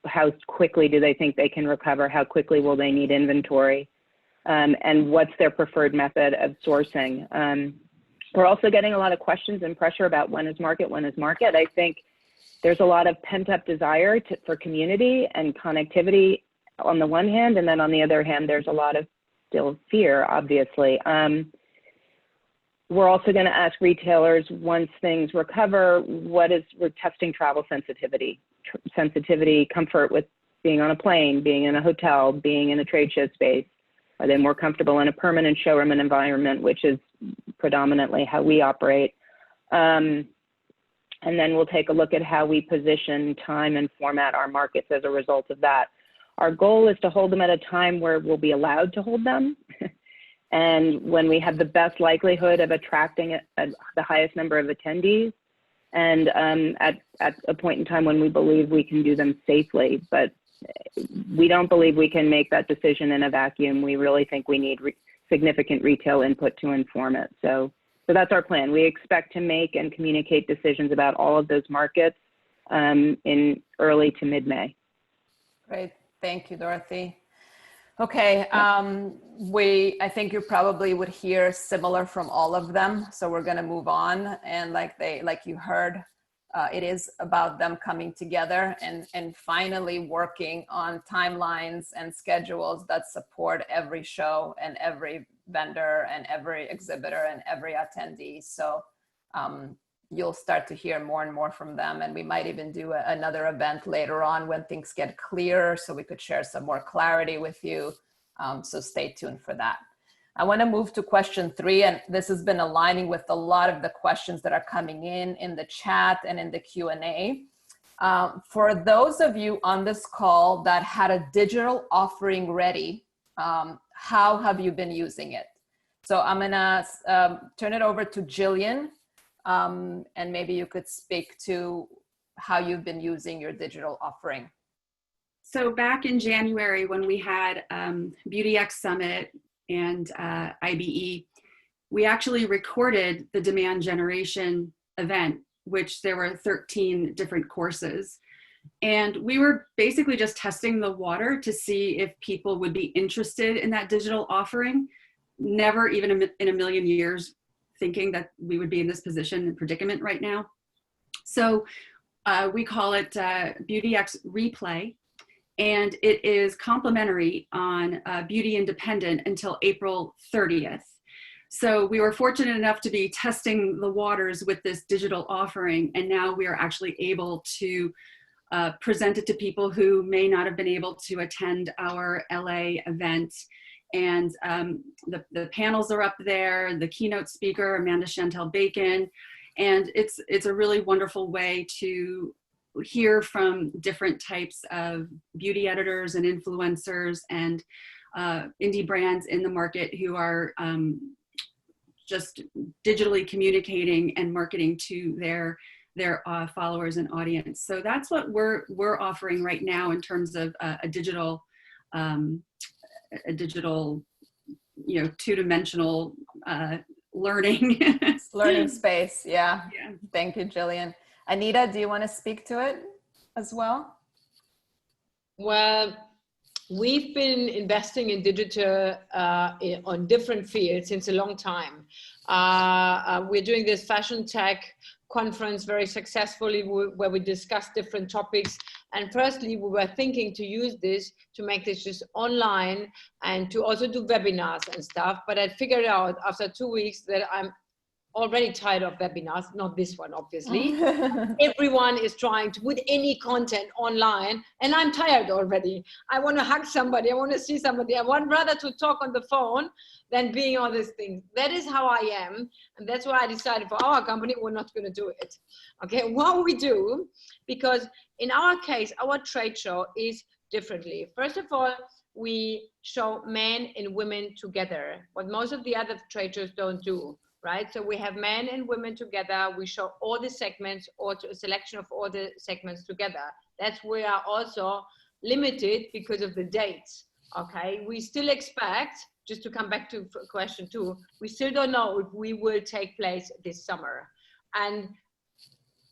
how quickly do they think they can recover? How quickly will they need inventory? And what's their preferred method of sourcing? We're also getting a lot of questions and pressure about when is market? I think there's a lot of pent-up desire for community and connectivity on the one hand, and then on the other hand, there's a lot of still fear, obviously. We're also going to ask retailers, once things recover, we're testing travel sensitivity, comfort with being on a plane, being in a hotel, being in a trade show space. Are they more comfortable in a permanent showroom and environment, which is predominantly how we operate? And then we'll take a look at how we position, time, and format our markets as a result of that. Our goal is to hold them at a time where we'll be allowed to hold them. And when we have the best likelihood of attracting the highest number of attendees, and at a point in time when we believe we can do them safely. But we don't believe we can make that decision in a vacuum. We really think we need significant retail input to inform it. So that's our plan. We expect to make and communicate decisions about all of those markets in early to mid-May. Great, thank you, Dorothy. Okay, I think you probably would hear similar from all of them. So we're gonna move on. And like you heard, it is about them coming together and finally working on timelines and schedules that support every show and every vendor and every exhibitor and every attendee. So you'll start to hear more and more from them, and we might even do another event later on when things get clearer so we could share some more clarity with you. So stay tuned for that. I want to move to question 3, and this has been aligning with a lot of the questions that are coming in the chat and in the Q&A. For those of you on this call that had a digital offering ready, how have you been using it? So I'm gonna turn it over to Jillian, and maybe you could speak to how you've been using your digital offering. So back in January when we had BeautyX Summit and IBE, we actually recorded the demand generation event, which there were 13 different courses. And we were basically just testing the water to see if people would be interested in that digital offering. Never even in a million years thinking that we would be in this position and predicament right now. So we call it BeautyX Replay. And it is complimentary on Beauty Independent until April 30th. So we were fortunate enough to be testing the waters with this digital offering, and now we are actually able to present it to people who may not have been able to attend our LA event. And the panels are up there, the keynote speaker, Amanda Chantel Bacon, and it's a really wonderful way to hear from different types of beauty editors and influencers and indie brands in the market who are just digitally communicating and marketing to their followers and audience. So that's what we're offering right now in terms of a digital, two-dimensional learning learning space. Yeah. Thank you, Jillian. Anita, do you want to speak to it as well? Well, we've been investing in digital on different fields since a long time. We're doing this fashion tech conference very successfully where we discuss different topics. And firstly, we were thinking to use this to make this just online and to also do webinars and stuff. But I figured out after 2 weeks that I'm already tired of webinars, not this one, obviously. Everyone is trying to put any content online, and I'm tired already. I want to hug somebody. I want to see somebody. I want rather to talk on the phone than being on this thing. That is how I am, and that's why I decided for our company, we're not going to do it. Okay, what we do, because in our case, our trade show is differently. First of all, we show men and women together, what most of the other trade shows don't do. Right, so we have men and women together. We show all the segments or a selection of all the segments together. That's where we are also limited because of the dates. Okay, we still expect, just to come back to question 2, we still don't know if we will take place this summer. And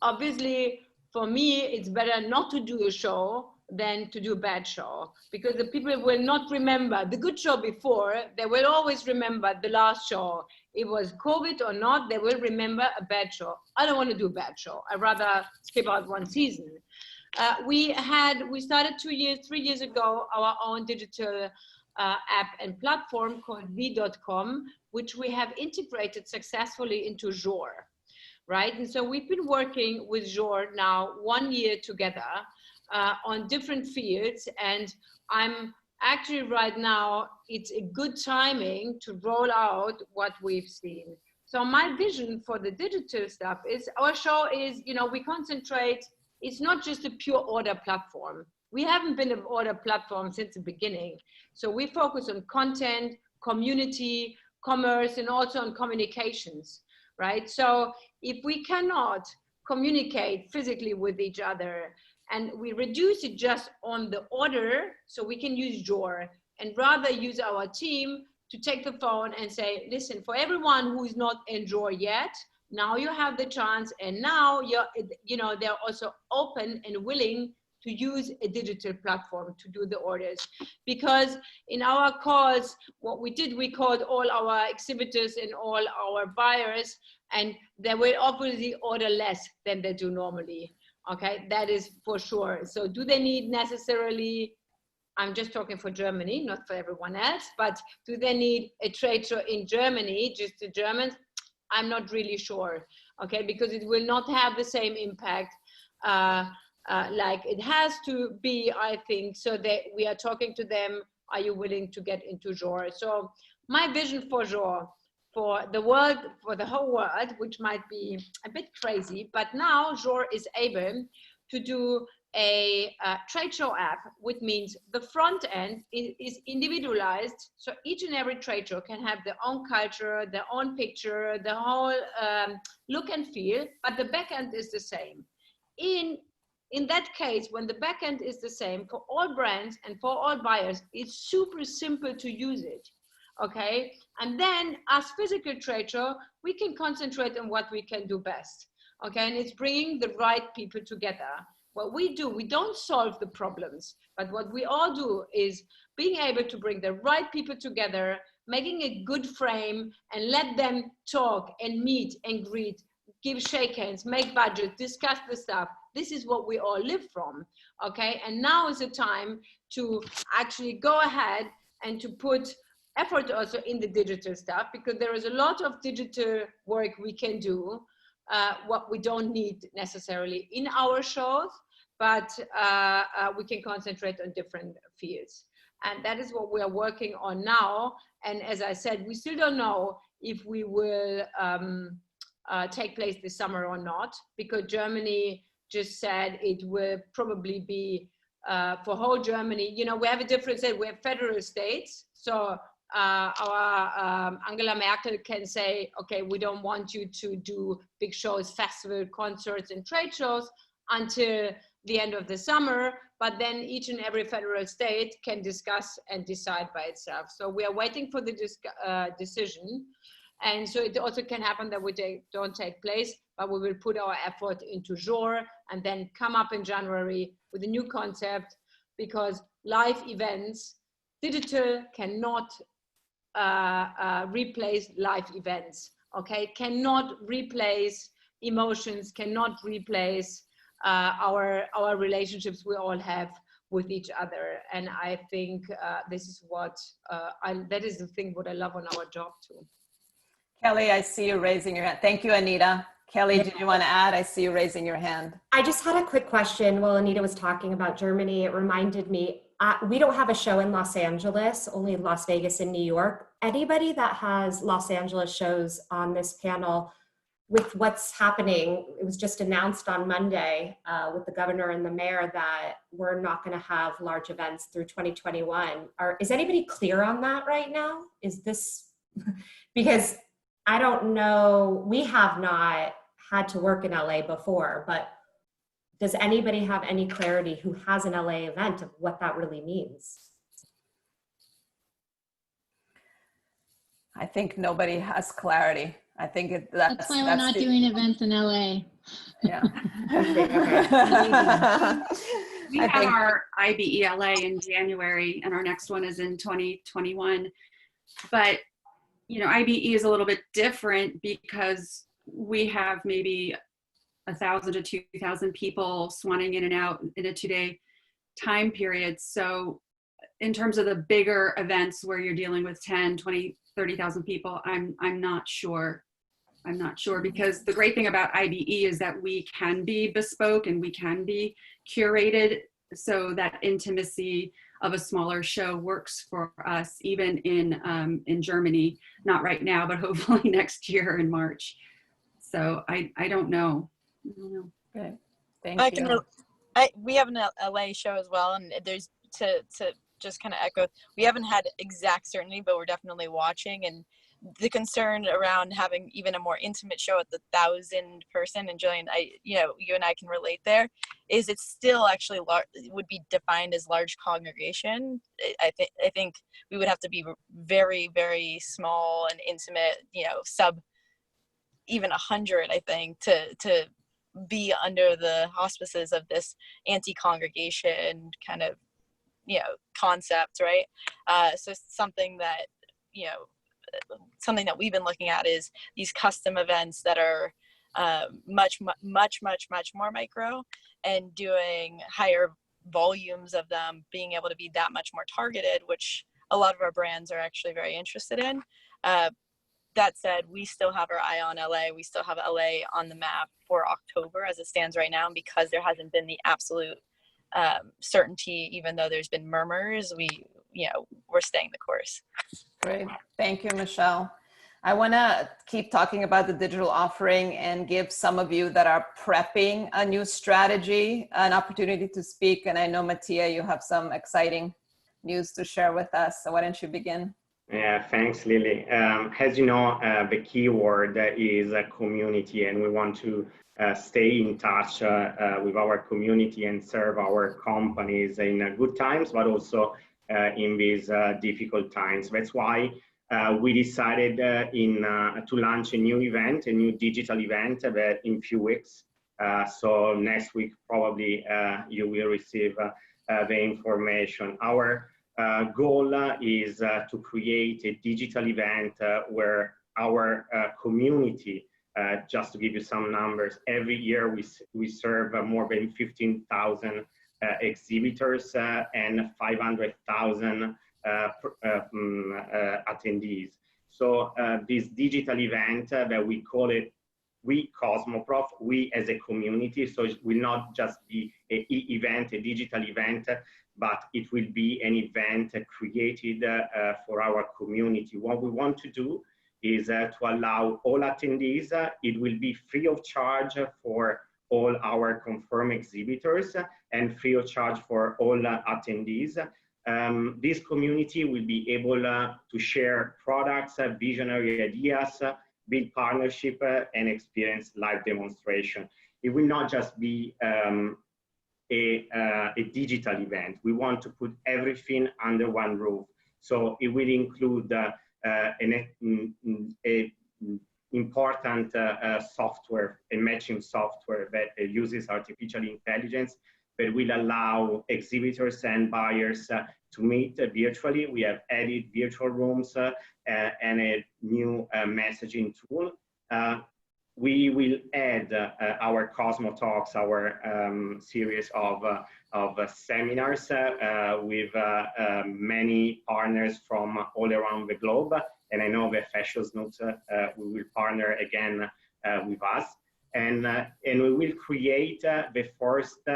obviously, for me, it's better not to do a show than to do a bad show, because the people will not remember the good show before. They will always remember the last show. It was COVID or not, they will remember a bad show. I don't want to do a bad show. I'd rather skip out one season. We started 3 years ago, our own digital app and platform called v.com, which we have integrated successfully into Jour, right? And so we've been working with Jour now 1 year together on different fields, and I'm actually right now, it's a good timing to roll out what we've seen. So my vision for the digital stuff is our show is, we concentrate, it's not just a pure order platform. We haven't been an order platform since the beginning. So we focus on content, community, commerce, and also on communications, right? So if we cannot communicate physically with each other. And we reduce it just on the order, so we can use Jor and rather use our team to take the phone and say, listen, for everyone who is not in Jor yet, now you have the chance, and now they're also open and willing to use a digital platform to do the orders. Because in our calls, what we did, we called all our exhibitors and all our buyers, and they will obviously order less than they do normally. Okay, that is for sure. So do they need necessarily, I'm just talking for Germany, not for everyone else, but do they need a trade show in Germany, just the Germans? I'm not really sure, okay, because it will not have the same impact like it has to be, I think, so that we are talking to them, are you willing to get into Jor? So my vision for Jor, for the world, for the whole world, which might be a bit crazy, but now Jor is able to do a trade show app, which means the front end is individualized. So each and every trade show can have their own culture, their own picture, the whole look and feel, but the back end is the same. In that case, when the back end is the same for all brands and for all buyers, it's super simple to use it. Okay, and then as physical trade show, we can concentrate on what we can do best. Okay, and it's bringing the right people together. What we do, we don't solve the problems, but what we all do is being able to bring the right people together, making a good frame, and let them talk and meet and greet, give shake hands, make budget, discuss the stuff. This is what we all live from. Okay, and now is the time to actually go ahead and to put effort also in the digital stuff, because there is a lot of digital work we can do, what we don't need necessarily in our shows, but we can concentrate on different fields. And that is what we are working on now. And as I said, we still don't know if we will take place this summer or not, because Germany just said it will probably be for whole Germany. You know, we have a difference that we have federal states. So our Angela Merkel can say, okay, we don't want you to do big shows, festival, concerts, and trade shows until the end of the summer, but then each and every federal state can discuss and decide by itself. So we are waiting for the decision. And so it also can happen that we don't take place, but we will put our effort into Jor and then come up in January with a new concept, because live events, digital cannot replace live events, okay? Cannot replace emotions, cannot replace our relationships we all have with each other. And I think this is what, that is the thing what I love on our job too. Kelly, I see you raising your hand. Thank you, Anita. Kelly, did you want to add? I see you raising your hand. I just had a quick question. While Anita was talking about Germany, it reminded me, we don't have a show in Los Angeles, only Las Vegas and New York. Anybody that has Los Angeles shows on this panel, with what's happening, it was just announced on Monday with the governor and the mayor that we're not going to have large events through 2021. Is anybody clear on that right now? Is this, because I don't know, we have not had to work in LA before, but does anybody have any clarity who has an LA event of what that really means? I think nobody has clarity. I think that's why we're not doing events in LA. Yeah. We have our IBELA in January, and our next one is in 2021. But you know, IBE is a little bit different because we have maybe 1,000 to 2,000 people swanning in and out in a 2-day time period. So in terms of the bigger events where you're dealing with 10, 20, 30,000 people, I'm not sure. I'm not sure, because the great thing about IBE is that we can be bespoke and we can be curated, so that intimacy of a smaller show works for us, even in Germany. Not right now, but hopefully next year in March. So I don't know. Good. Thank you. We have an LA show as well, and there's to just kind of echo, we haven't had exact certainty, but we're definitely watching. And the concern around having even a more intimate show at the 1,000 person, and Jillian, you and I can relate there, is it's still actually would be defined as large congregation. I think we would have to be very, very small and intimate, sub even 100, I think, to be under the auspices of this anti-congregation kind of, concept, right? So something that, something that we've been looking at is these custom events that are much more micro, and doing higher volumes of them, being able to be that much more targeted, which a lot of our brands are actually very interested in. That said, we still have our eye on LA. We still have LA on the map for October as it stands right now. And because there hasn't been the absolute certainty, even though there's been murmurs, we're staying the course. Great. Thank you, Michelle. I want to keep talking about the digital offering and give some of you that are prepping a new strategy an opportunity to speak. And I know, Mattia, you have some exciting news to share with us. So why don't you begin? Yeah, thanks, Lily. As you know, the key word is community, and we want to stay in touch with our community and serve our companies in good times, but also in these difficult times. That's why we decided to launch a new event, a new digital event in a few weeks. So next week, probably you will receive the information. Our goal is to create a digital event where our community, just to give you some numbers, every year we serve more than 15,000 exhibitors and 500,000 attendees. So this digital event that we call it We Cosmoprof, we as a community, so it will not just be an event, a digital event, but it will be an event created for our community. What we want to do is to allow all attendees, it will be free of charge for all our confirmed exhibitors and free of charge for all attendees. This community will be able to share products, visionary ideas, build partnership, and experience live demonstration. It will not just be a digital event. We want to put everything under one roof. So it will include important software, a matching software that uses artificial intelligence, that will allow exhibitors and buyers to meet virtually. We have added virtual rooms and a new messaging tool. We will add our Cosmo Talks, our series of seminars with many partners from all around the globe. And I know that Fashion Snoops will partner again with us. And we will create the first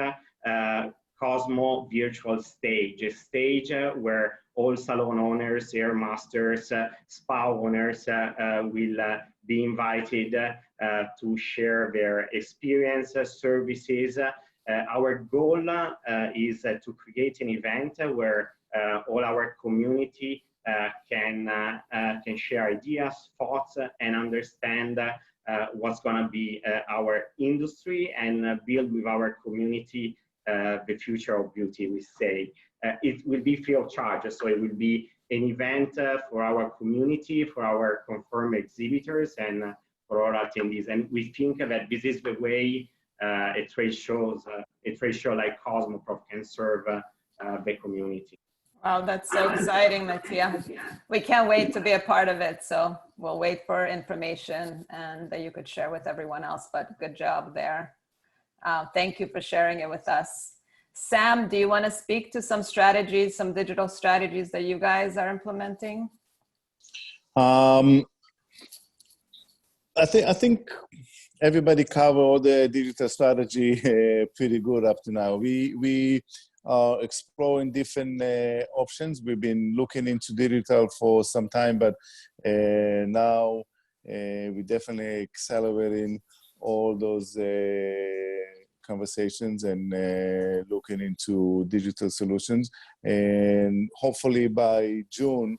Cosmo virtual stage, a stage where all salon owners, hair masters, spa owners will be invited to share their experience, services. Our goal is to create an event where all our community can share ideas, thoughts, and understand what's going to be our industry and build with our community the future of beauty, we say. It will be free of charge, so it will be an event for our community, for our confirmed exhibitors, and for all attendees. And we think that this is the way a trade show like Cosmoprof can serve the community. Wow, that's so exciting, Mattia. We can't wait to be a part of it. So we'll wait for information and that you could share with everyone else, but good job there. Thank you for sharing it with us. Sam, do you want to speak to some strategies, some digital strategies that you guys are implementing? I think everybody covered all the digital strategy pretty good up to now. We are exploring different options. We've been looking into digital for some time, but now we're definitely accelerating all those conversations and looking into digital solutions. And hopefully by June,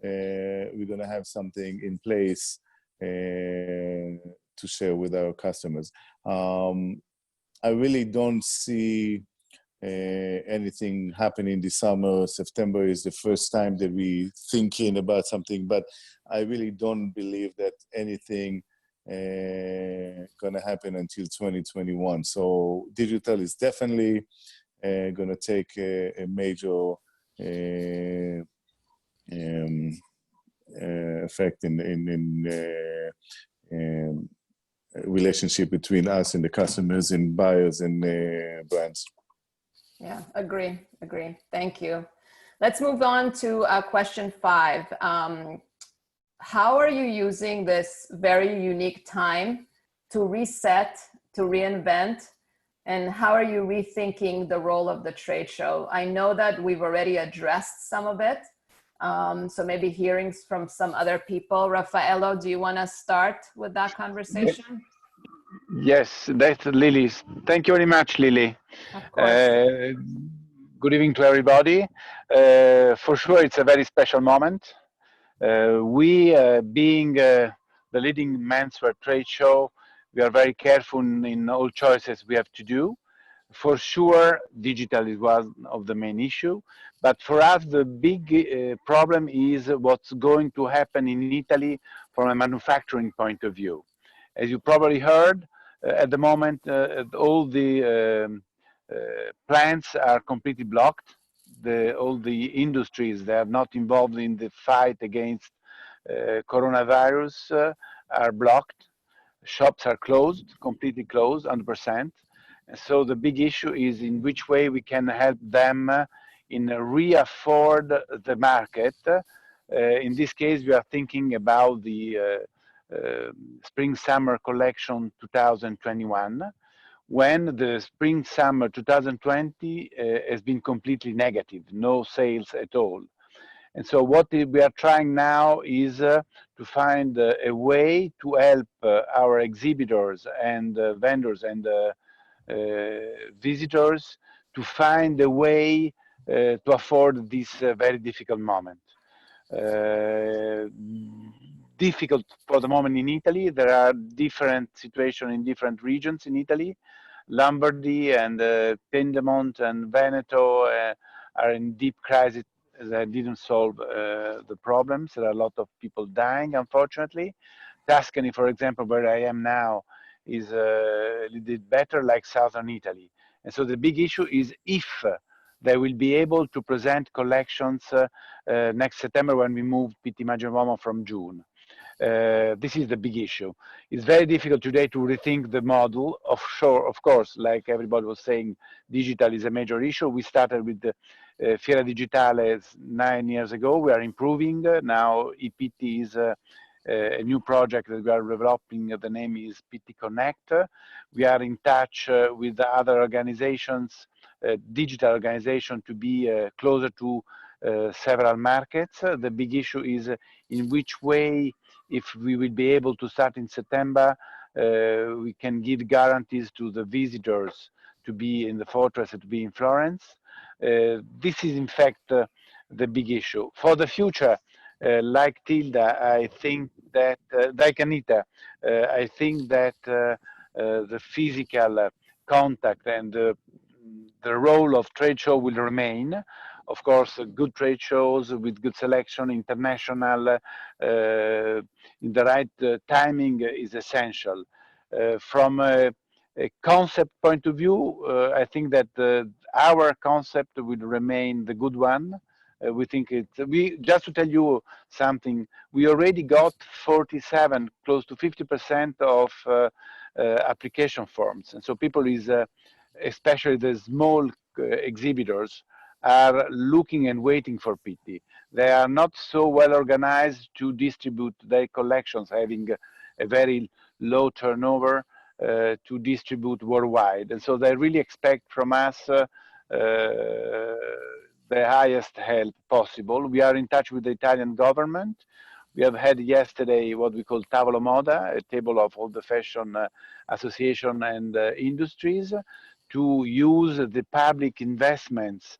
we're going to have something in place to share with our customers. I really don't see anything happening this summer. September is the first time that we thinking about something, but I really don't believe that anything gonna happen until 2021. So digital is definitely gonna take a major effect in relationship between us and the customers and buyers and brands. Yeah, agree. Thank you. Let's move on to question 5. How are you using this very unique time to reset, to reinvent, and how are you rethinking the role of the trade show? I know that we've already addressed some of it, so maybe hearing from some other people. Raffaello, do you want to start with that conversation? Yes, that's Lily. Thank you very much, Lily. Of course. Good evening to everybody. For sure, it's a very special moment. We, being the leading menswear trade show, we are very careful in all choices we have to do. For sure, digital is one of the main issue. But for us, the big problem is what's going to happen in Italy from a manufacturing point of view. As you probably heard, at the moment, all the plants are completely blocked. All the industries that are not involved in the fight against coronavirus are blocked. Shops are closed, completely closed, 100%. And so the big issue is in which way we can help them in re-afford the market. In this case, we are thinking about the Spring-Summer collection 2021, when the Spring-Summer 2020 has been completely negative, no sales at all. And so what we are trying now is to find a way to help our exhibitors and vendors and visitors to find a way to afford this very difficult moment. Difficult for the moment in Italy. There are different situations in different regions in Italy. Lombardy and Piedmont and Veneto are in deep crisis that didn't solve the problems. There are a lot of people dying, unfortunately. Tuscany, for example, where I am now, is a little bit better, like southern Italy. And so the big issue is if they will be able to present collections next September when we move Pitti Immagine Uomo from June. This is the big issue. It's very difficult today to rethink the model. Of course, like everybody was saying, digital is a major issue. We started with the Fiera Digitale 9 years ago. We are improving. Now ePitti is a new project that we are developing. The name is Pitti Connect. We are in touch with the other organizations, digital organizations, to be closer to several markets. The big issue is in which way, if we will be able to start in September, we can give guarantees to the visitors to be in the fortress, to be in Florence. This is in fact the big issue. For the future, like Tilda, I think that, like Anita, I think that the physical contact and the role of trade show will remain. Of course, good trade shows with good selection, international, in the right timing is essential. From a concept point of view, I think that our concept will remain the good one. We think just to tell you something, we already got 47, close to 50% of application forms. And so people is, especially the small exhibitors, are looking and waiting for Pitti. They are not so well organized to distribute their collections, having a very low turnover to distribute worldwide. And so they really expect from us the highest help possible. We are in touch with the Italian government. We have had yesterday what we call Tavolo Moda, a table of all the fashion association and industries, to use the public investments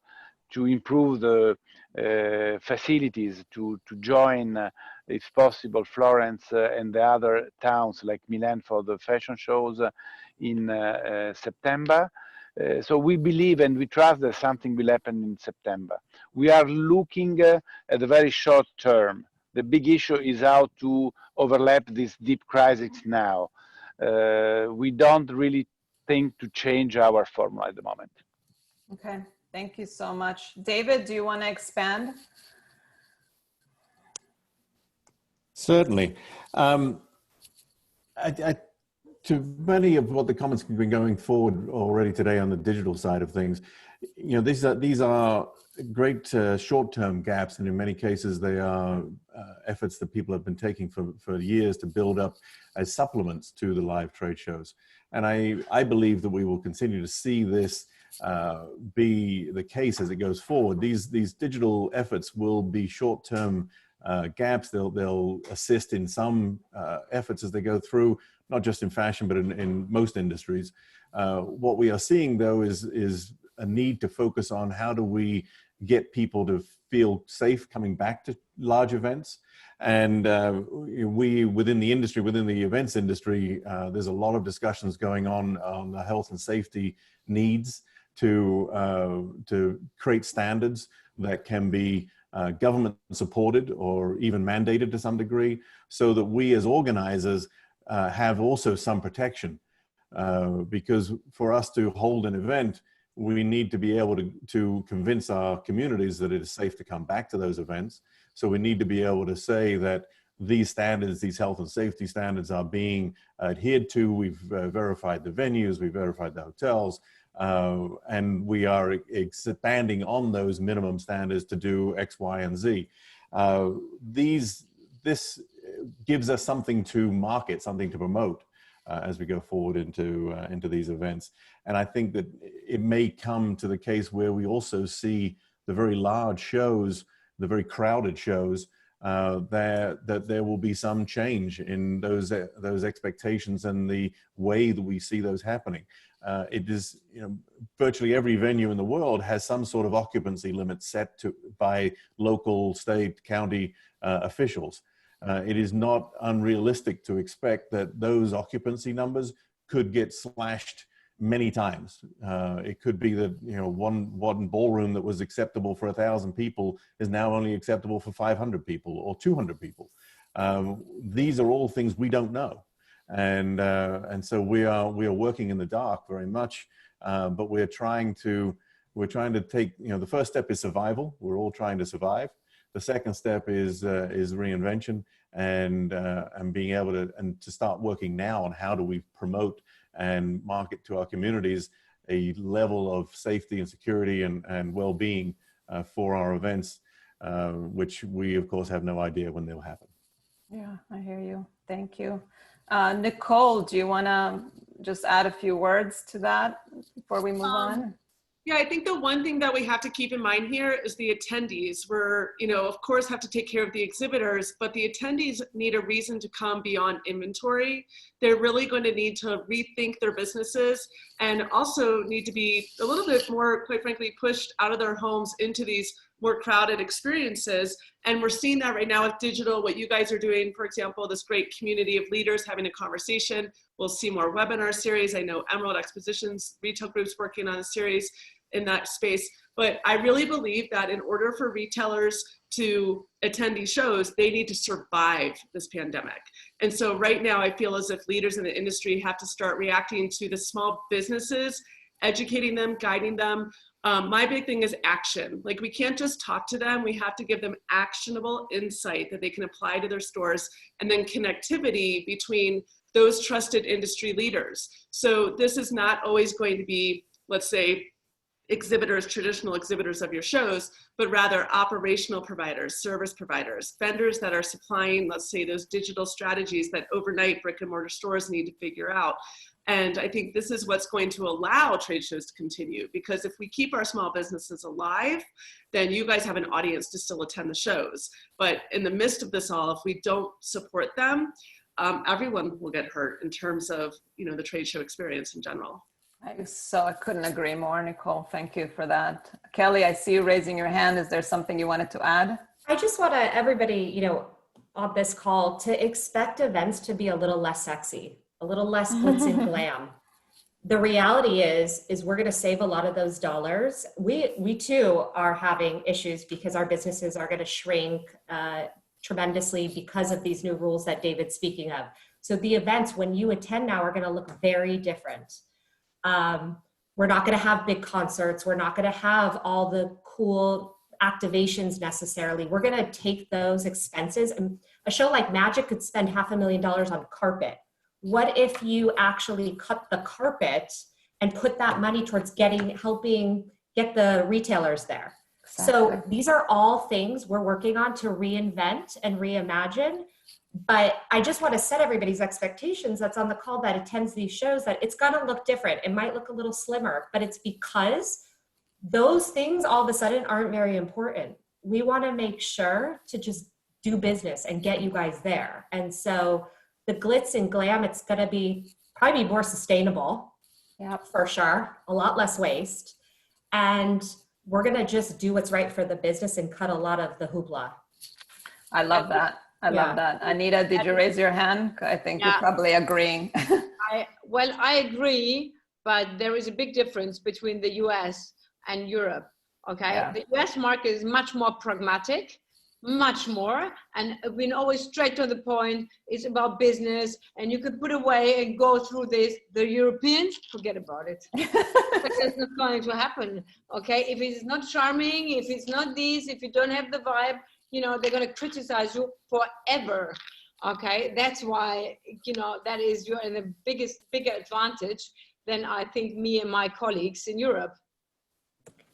to improve the facilities to join, if possible, Florence and the other towns like Milan for the fashion shows in September. So we believe and we trust that something will happen in September. We are looking at the very short term. The big issue is how to overlap this deep crisis now. We don't really think to change our formula at the moment. Okay, thank you so much. David, do you want to expand? Certainly. To many of what the comments have been going forward already today on the digital side of things, you know, these are great short-term gaps, and in many cases they are efforts that people have been taking for years to build up as supplements to the live trade shows. And I believe that we will continue to see this be the case as it goes forward. These digital efforts will be short-term gaps. They'll assist in some efforts as they go through, not just in fashion, but in most industries. What we are seeing, though, is a need to focus on how do we get people to feel safe coming back to large events. And we, within the industry, within the events industry, there's a lot of discussions going on the health and safety needs to create standards that can be government supported or even mandated to some degree, so that we as organizers have also some protection. Because for us to hold an event, we need to be able to convince our communities that it is safe to come back to those events. So we need to be able to say that these standards, these health and safety standards, are being adhered to. We've verified the venues, we've verified the hotels, and we are expanding on those minimum standards to do X, Y, and Z. This gives us something to market, something to promote as we go forward into these events. And I think that it may come to the case where we also see the very large shows, the very crowded shows, that there will be some change in those expectations and the way that we see those happening. It is, you know, virtually every venue in the world has some sort of occupancy limit set by local, state, county officials. It is not unrealistic to expect that those occupancy numbers could get slashed many times. It could be that, you know, one ballroom that was acceptable for 1,000 people is now only acceptable for 500 people or 200 people. These are all things we don't know, and so we are working in the dark very much. But we're trying to take, you know, the first step is survival. We're all trying to survive. The second step is reinvention and being able to start working now on how do we promote and market to our communities a level of safety and security and well-being for our events, which we of course have no idea when they'll happen. Yeah, I hear you. Thank you. Nicole, do you want to just add a few words to that before we move on? Yeah, I think the one thing that we have to keep in mind here is the attendees. We're, you know, of course have to take care of the exhibitors, but the attendees need a reason to come beyond inventory. They're really going to need to rethink their businesses and also need to be a little bit more, quite frankly, pushed out of their homes into these more crowded experiences. And we're seeing that right now with digital, what you guys are doing, for example, this great community of leaders having a conversation. We'll see more webinar series. I know Emerald Expositions Retail Group's working on a series in that space. But I really believe that in order for retailers to attend these shows, they need to survive this pandemic. And so right now I feel as if leaders in the industry have to start reacting to the small businesses, educating them, guiding them. My big thing is action. Like, we can't just talk to them. We have to give them actionable insight that they can apply to their stores, and then connectivity between those trusted industry leaders. So this is not always going to be, let's say, exhibitors, traditional exhibitors of your shows, but rather operational providers, service providers, vendors that are supplying, let's say, those digital strategies that overnight brick and mortar stores need to figure out. And I think this is what's going to allow trade shows to continue, because if we keep our small businesses alive, then you guys have an audience to still attend the shows. But in the midst of this all, if we don't support them, everyone will get hurt in terms of, you know, the trade show experience in general. I couldn't agree more, Nicole. Thank you for that. Kelly, I see you raising your hand. Is there something you wanted to add? I just want to everybody, on this call to expect events to be a little less sexy, a little less glitz and glam. The reality is we're going to save a lot of those dollars. We too are having issues because our businesses are going to shrink tremendously because of these new rules that David's speaking of. So the events, when you attend now, are going to look very different. We're not going to have big concerts. We're not going to have all the cool activations necessarily. We're going to take those expenses, and a show like Magic could spend $500,000 on carpet. What if you actually cut the carpet and put that money towards helping get the retailers there? Exactly. So these are all things we're working on to reinvent and reimagine. But I just want to set everybody's expectations that's on the call that attends these shows that it's going to look different. It might look a little slimmer, but it's because those things all of a sudden aren't very important. We want to make sure to just do business and get you guys there. And so the glitz and glam, it's going to be probably more sustainable. Yeah, for sure. A lot less waste. And we're going to just do what's right for the business and cut a lot of the hoopla. I love that. I love that. Anita, did you raise your hand? I think you're probably agreeing. I agree, but there is a big difference between the US and Europe. Okay. Yeah. The US market is much more pragmatic, much more, and we're always straight to the point. It's about business, and you could put away and go through this. The Europeans, forget about it. That's not going to happen. Okay, if it's not charming, if it's not this, if you don't have the vibe, they're going to criticize you forever. Okay, that's why that is you're in the bigger advantage than I think me and my colleagues in Europe.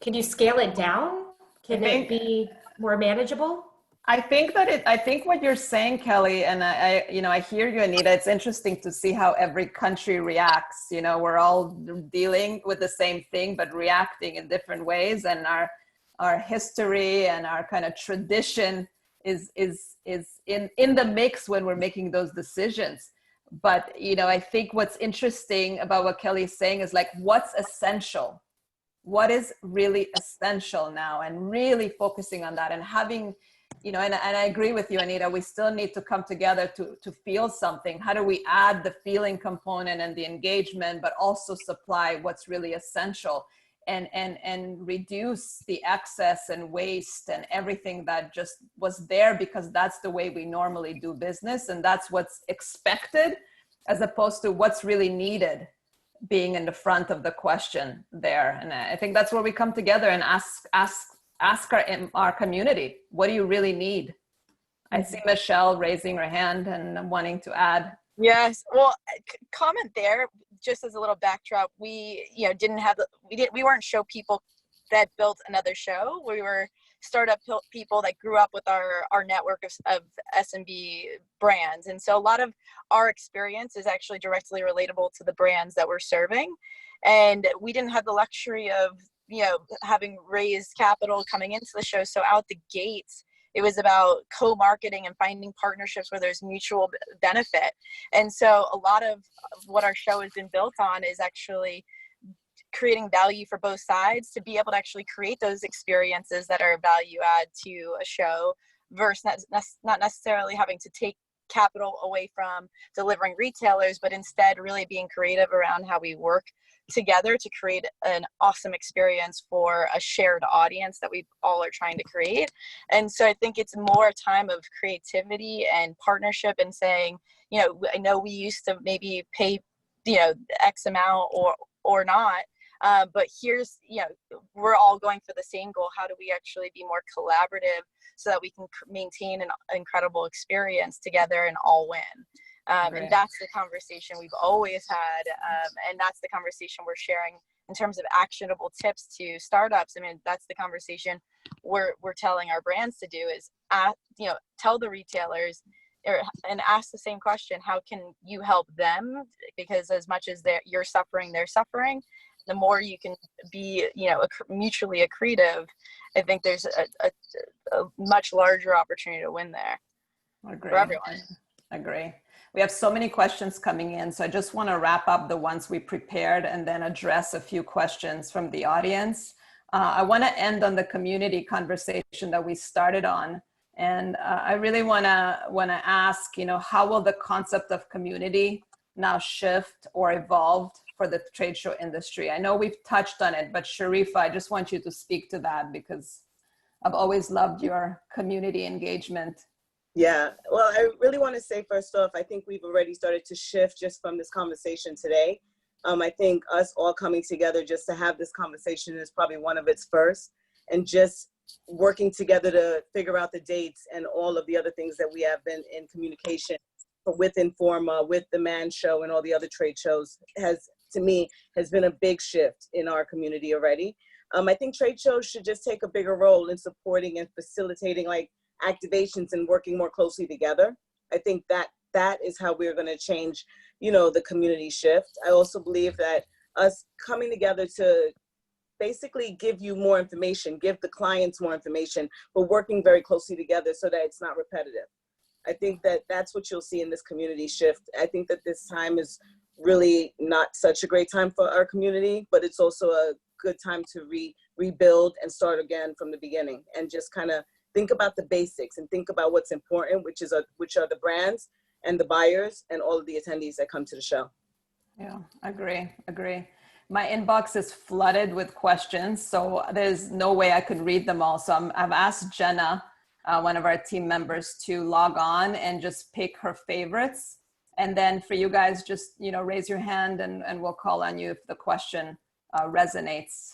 Can you scale it down? Can it be more manageable? I think what you're saying, Kelly, and I hear you, Anita. It's interesting to see how every country reacts. We're all dealing with the same thing, but reacting in different ways. And our history and our kind of tradition is in the mix when we're making those decisions. But, I think what's interesting about what Kelly's saying is like, what's essential? What is really essential now? And really focusing on that and having, and I agree with you, Anita, we still need to come together to feel something. How do we add the feeling component and the engagement, but also supply what's really essential and reduce the excess and waste and everything that just was there because that's the way we normally do business. And that's what's expected as opposed to what's really needed being in the front of the question there. And I think that's where we come together and ask our community, what do you really need? I see Michelle raising her hand and wanting to add. Yes, well, comment there, just as a little backdrop, we weren't show people that built another show. We were startup people that grew up with our network of SMB brands. And so a lot of our experience is actually directly relatable to the brands that we're serving. And we didn't have the luxury of, having raised capital coming into the show. So out the gates, it was about co-marketing and finding partnerships where there's mutual benefit. And so a lot of what our show has been built on is actually creating value for both sides to be able to actually create those experiences that are value add to a show versus not necessarily having to take capital away from delivering retailers, but instead really being creative around how we work together to create an awesome experience for a shared audience that we all are trying to create. And so I think it's more a time of creativity and partnership and saying, I know we used to maybe pay, X amount or not, but here's, we're all going for the same goal. How do we actually be more collaborative so that we can maintain an incredible experience together and all win? And that's the conversation we've always had. And that's the conversation we're sharing in terms of actionable tips to startups. I mean, that's the conversation we're telling our brands to do is, tell the retailers and ask the same question. How can you help them? Because as much as you're suffering, they're suffering. The more you can be, mutually accretive, I think there's a much larger opportunity to win there for everyone. I agree. We have so many questions coming in, so I just want to wrap up the ones we prepared and then address a few questions from the audience. I want to end on the community conversation that we started on. And I really want to ask, how will the concept of community now shift or evolve for the trade show industry? I know we've touched on it, but Sharifa, I just want you to speak to that because I've always loved your community engagement. Yeah, well, I really want to say first off, I think we've already started to shift just from this conversation today. I think us all coming together just to have this conversation is probably one of its first, and just working together to figure out the dates and all of the other things that we have been in communication with Informa, with the Man Show and all the other trade shows to me, has been a big shift in our community already. I think trade shows should just take a bigger role in supporting and facilitating like activations and working more closely together. I think that is how we're going to change, the community shift. I also believe that us coming together to basically give you more information, give the clients more information, but working very closely together so that it's not repetitive. I think that that's what you'll see in this community shift. I think that this time is really not such a great time for our community, but it's also a good time to rebuild and start again from the beginning and just kind of think about the basics and think about what's important, which are the brands and the buyers and all of the attendees that come to the show. Yeah, agree. My inbox is flooded with questions, so there's no way I could read them all. So I've asked Jenna, one of our team members, to log on and just pick her favorites. And then for you guys, just raise your hand and we'll call on you if the question resonates.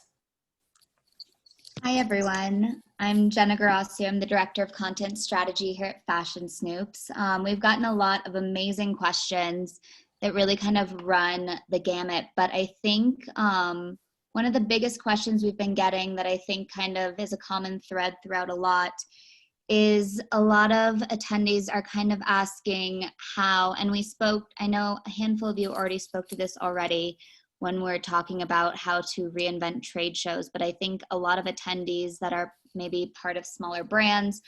Hi, everyone. I'm Jenna Garasio. I'm the Director of Content Strategy here at Fashion Snoops. We've gotten a lot of amazing questions that really kind of run the gamut. But I think one of the biggest questions we've been getting that I think kind of is a common thread throughout a lot is a lot of attendees are kind of asking how, and I know a handful of you already spoke to this already when we're talking about how to reinvent trade shows, but I think a lot of attendees that are maybe part of smaller brands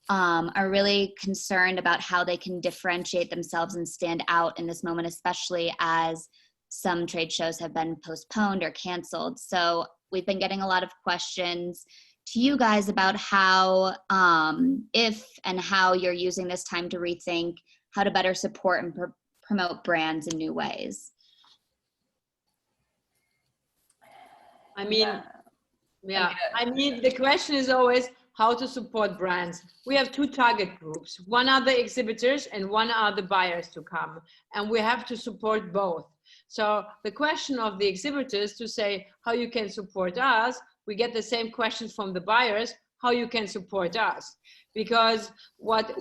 are really concerned about how they can differentiate themselves and stand out in this moment, especially as some trade shows have been postponed or canceled. So we've been getting a lot of questions to you guys about how, if and how you're using this time to rethink how to better support and promote brands in new ways. I mean, the question is always how to support brands. We have two target groups. One are the exhibitors and one are the buyers to come. And we have to support both. So the question of the exhibitors to say how you can support us, we get the same questions from the buyers, how you can support us. Because what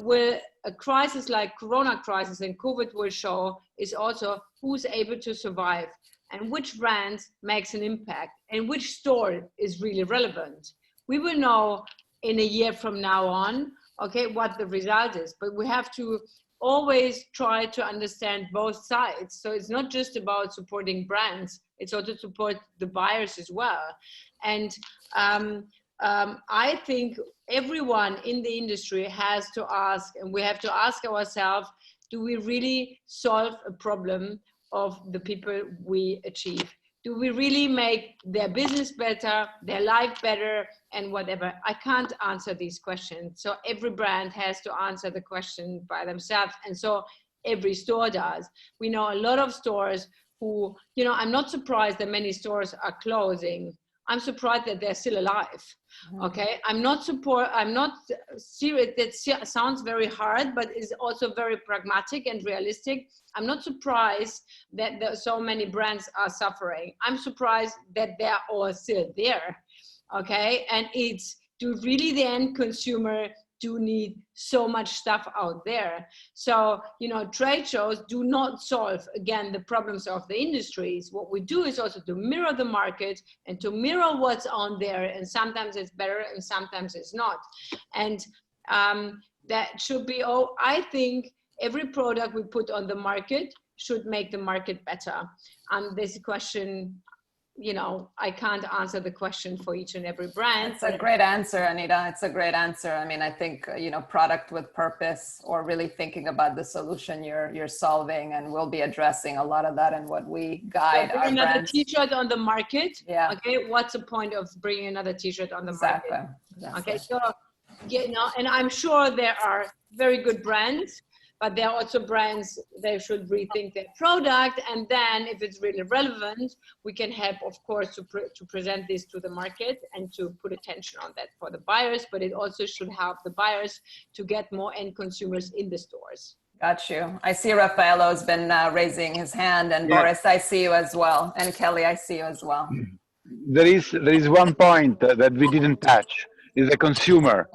a crisis like Corona crisis and COVID will show is also who's able to survive and which brand makes an impact and which store is really relevant. We will know in a year from now on, okay, what the result is, but we have to always try to understand both sides. So it's not just about supporting brands, it's also support the buyers as well. And I think everyone in the industry has to ask, and we have to ask ourselves, do we really solve a problem of the people we achieve? Do we really make their business better, their life better, and whatever? I can't answer these questions. So every brand has to answer the question by themselves. And so every store does. We know a lot of stores who, I'm not surprised that many stores are closing. I'm surprised that they're still alive. Okay, I'm not serious. That sounds very hard, but is also very pragmatic and realistic. I'm not surprised that so many brands are suffering. I'm surprised that they're all still there. Okay, and it's to really the end consumer do need so much stuff out there. So, trade shows do not solve, again, the problems of the industries. What we do is also to mirror the market and to mirror what's on there. And sometimes it's better and sometimes it's not. And that should be, I think every product we put on the market should make the market better. This question, you know, I can't answer the question for each and every brand. It's a great answer, Anita. It's a great answer. I mean, I think, you know, product with purpose, or really thinking about the solution you're solving, and we'll be addressing a lot of that in what we guide our another brands. T-shirt on the market. Yeah. Okay. What's the point of bringing another T-shirt on the Exactly. market? Exactly. Okay. So, you know, and I'm sure there are very good brands, but there are also brands, they should rethink their product. And then if it's really relevant, we can help, of course, to present this to the market and to put attention on that for the buyers, but it also should help the buyers to get more end consumers in the stores. Got you. I see Raffaello's been raising his hand, and Yeah. Boris, I see you as well. And Kelly, I see you as well. There is one point that we didn't touch, is the consumer.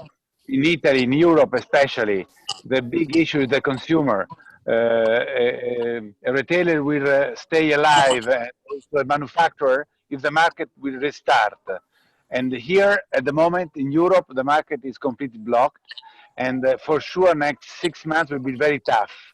In Italy, in Europe especially, the big issue is the consumer. A retailer will stay alive, and also a manufacturer, if the market will restart. And here, at the moment, in Europe, the market is completely blocked. And for sure, next 6 months will be very tough.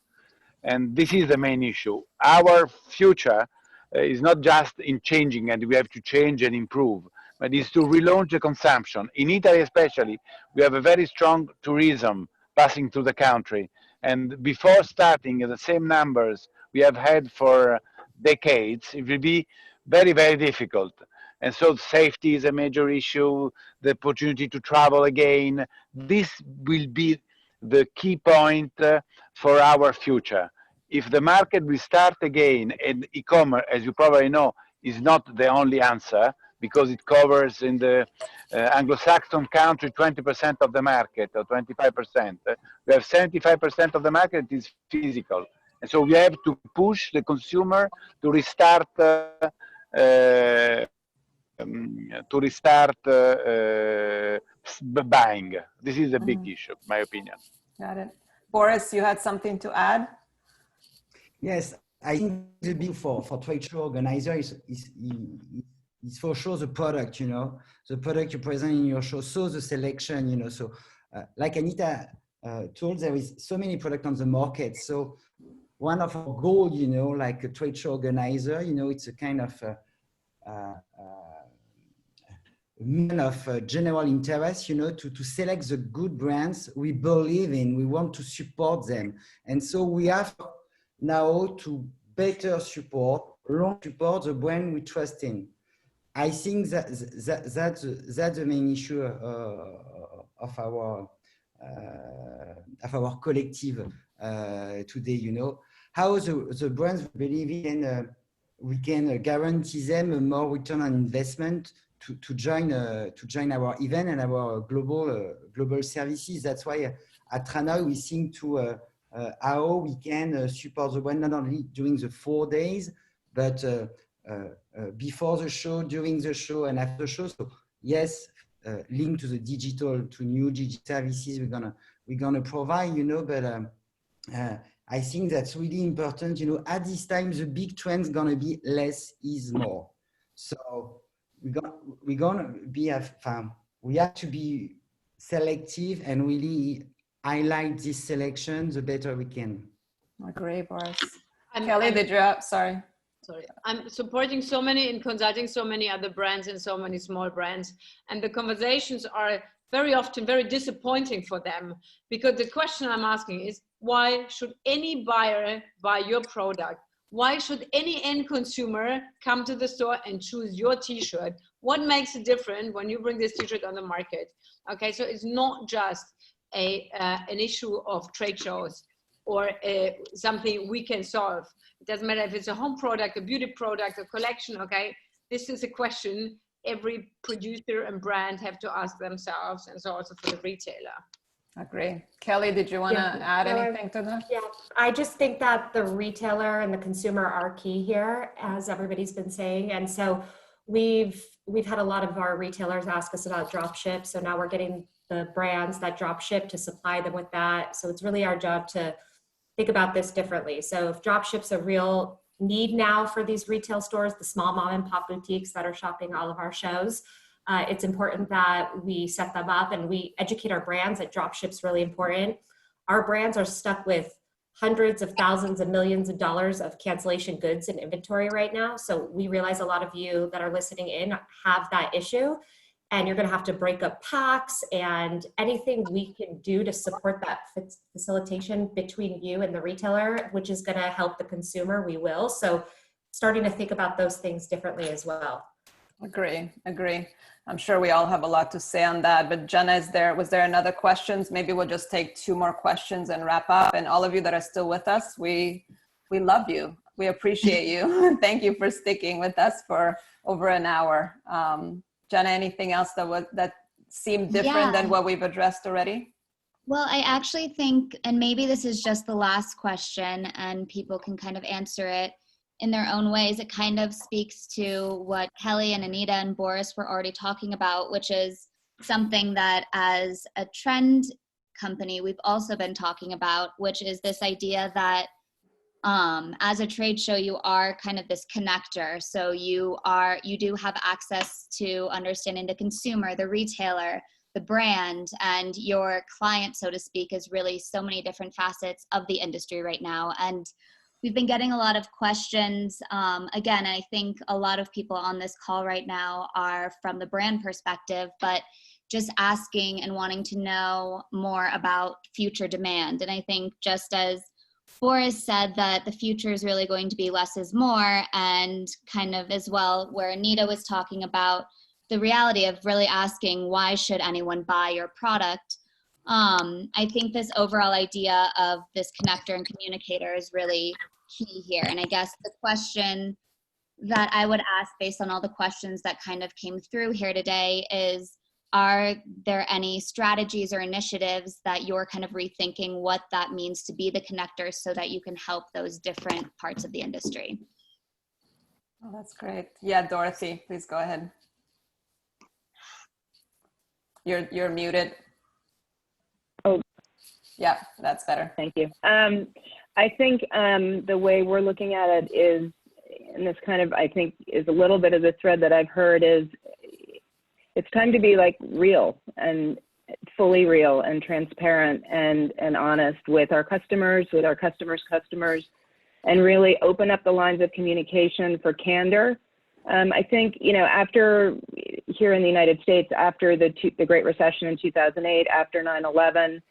And this is the main issue. Our future is not just in changing, and we have to change and improve, but is to relaunch the consumption. In Italy especially, we have a very strong tourism passing through the country. And before starting the same numbers we have had for decades, it will be very, very difficult. And so safety is a major issue, the opportunity to travel again. This will be the key point for our future. If the market will start again, and e-commerce, as you probably know, is not the only answer, because it covers in the Anglo-Saxon country 20% of the market, or 25%. We have 75% of the market is physical. And so we have to push the consumer to restart buying. This is a big issue, in my opinion. Got it. Boris, you had something to add? Yes, I think the big for trade show organizers is for sure the product, you know, the product you present in your show, so the selection, you know, so like Anita told, there is so many products on the market. So one of our goals, you know, like a trade show organizer, you know, it's a kind of man of general interest, you know, to select the good brands we believe in, we want to support them. And so we have now to better support the brand we trust in. I think that's the main issue of our collective today, you know, how the brands believe in, we can guarantee them a more return on investment to join our event and our global services. That's why at Rana we think to how we can support the brand not only during the 4 days, but before the show, during the show, and after the show. So yes, linked to the digital, to new digital services we're gonna provide, you know. But I think that's really important, you know. At this time, the big trend's gonna be less is more. So we're gonna be we have to be selective and really highlight this selection the better we can. Agree, Boris. Kelly, did you have, sorry. I'm supporting so many and consulting so many other brands and so many small brands. And the conversations are very often very disappointing for them, because the question I'm asking is, why should any buyer buy your product? Why should any end consumer come to the store and choose your t-shirt? What makes it different when you bring this t-shirt on the market? Okay, so it's not just an issue of trade shows or something we can solve. It doesn't matter if it's a home product, a beauty product, a collection, okay? This is a question every producer and brand have to ask themselves, and so also for the retailer. Agree. Kelly, did you want to add anything to that? Yeah, I just think that the retailer and the consumer are key here, as everybody's been saying. And so we've had a lot of our retailers ask us about drop ship. So now we're getting the brands that drop ship to supply them with that. So it's really our job to think about this differently. So if drop ship's a real need now for these retail stores, the small mom and pop boutiques that are shopping all of our shows, it's important that we set them up and we educate our brands that drop ship's really important. Our brands are stuck with hundreds of thousands of millions of dollars of cancellation goods in inventory right now. So we realize a lot of you that are listening in have that issue, and you're going to have to break up packs, and anything we can do to support that facilitation between you and the retailer, which is going to help the consumer, we will. So starting to think about those things differently as well. Agree. I'm sure we all have a lot to say on that, but Jenna, was there another questions? Maybe we'll just take 2 more questions and wrap up. And all of you that are still with us, we love you. We appreciate you. Thank you for sticking with us for over an hour. Jenna, anything else that seemed different than what we've addressed already? Well, I actually think, and maybe this is just the last question and people can kind of answer it in their own ways, it kind of speaks to what Kelly and Anita and Boris were already talking about, which is something that as a trend company, we've also been talking about, which is this idea that as a trade show, you are kind of this connector. So you do have access to understanding the consumer, the retailer, the brand, and your client, so to speak, is really so many different facets of the industry right now. And we've been getting a lot of questions. Again, I think a lot of people on this call right now are from the brand perspective, but just asking and wanting to know more about future demand. And I think just as Boris said that the future is really going to be less is more, and kind of as well where Anita was talking about the reality of really asking why should anyone buy your product. I think this overall idea of this connector and communicator is really key here. And I guess the question that I would ask based on all the questions that kind of came through here today is, are there any strategies or initiatives that you're kind of rethinking what that means to be the connector so that you can help those different parts of the industry? Oh, that's great. Yeah, Dorothy, please go ahead. You're muted. Oh, yeah, that's better. Thank you. I think the way we're looking at it is, and this kind of, I think, is a little bit of the thread that I've heard is, it's time to be like real and fully real and transparent and honest with our customers, customers, and really open up the lines of communication for candor. I think, after here in the United States, after the Great Recession in 2008, after 9/11,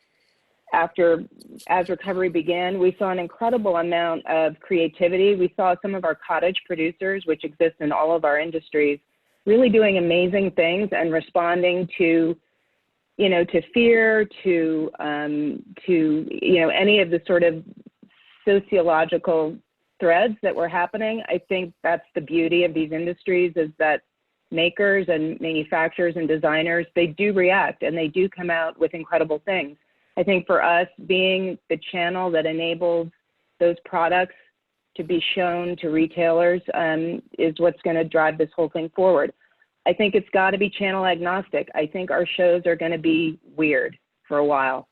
as recovery began, we saw an incredible amount of creativity. We saw some of our cottage producers, which exist in all of our industries, really doing amazing things and responding to fear, to any of the sort of sociological threads that were happening. I think that's the beauty of these industries, is that makers and manufacturers and designers, they do react and they do come out with incredible things. I think for us, being the channel that enables those products to be shown to retailers is what's going to drive this whole thing forward. I think it's got to be channel agnostic. I think our shows are going to be weird for a while.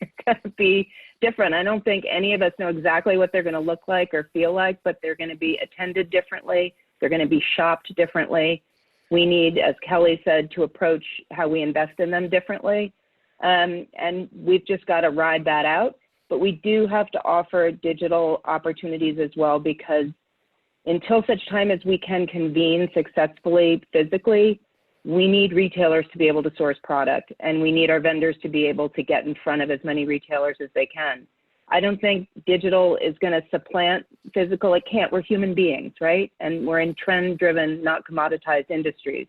It's going to be different. I don't think any of us know exactly what they're going to look like or feel like, but they're going to be attended differently. They're going to be shopped differently. We need, as Kelly said, to approach how we invest in them differently. And we've just got to ride that out. But we do have to offer digital opportunities as well, because until such time as we can convene successfully physically, we need retailers to be able to source product, and we need our vendors to be able to get in front of as many retailers as they can. I don't think digital is going to supplant physical. It can't. We're human beings, right? And we're in trend-driven, not commoditized industries.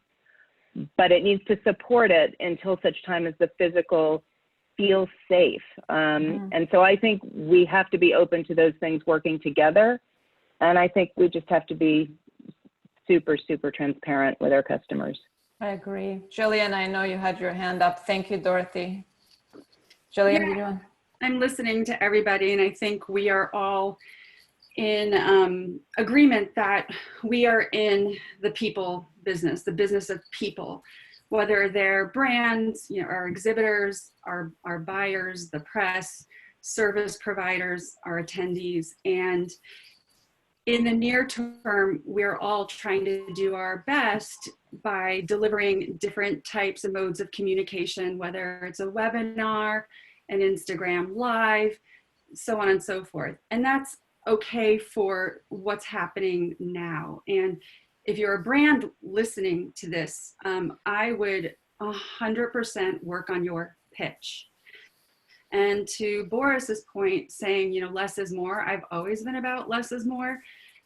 But it needs to support it until such time as the physical feels safe. And so I think we have to be open to those things working together. And I think we just have to be super, super transparent with our customers. I agree. Jillian, I know you had your hand up. Thank you, Dorothy. Jillian, Yeah, I'm listening to everybody, and I think we are all in agreement that we are in the people business, the business of people, whether they're brands, our exhibitors, our buyers, the press, service providers, our attendees. And in the near term, we're all trying to do our best by delivering different types and modes of communication, whether it's a webinar, an Instagram Live, so on and so forth. And that's okay for what's happening now. And if you're a brand listening to this, I would 100% work on your pitch. And to Boris's point, saying, you know, less is more, I've always been about less is more,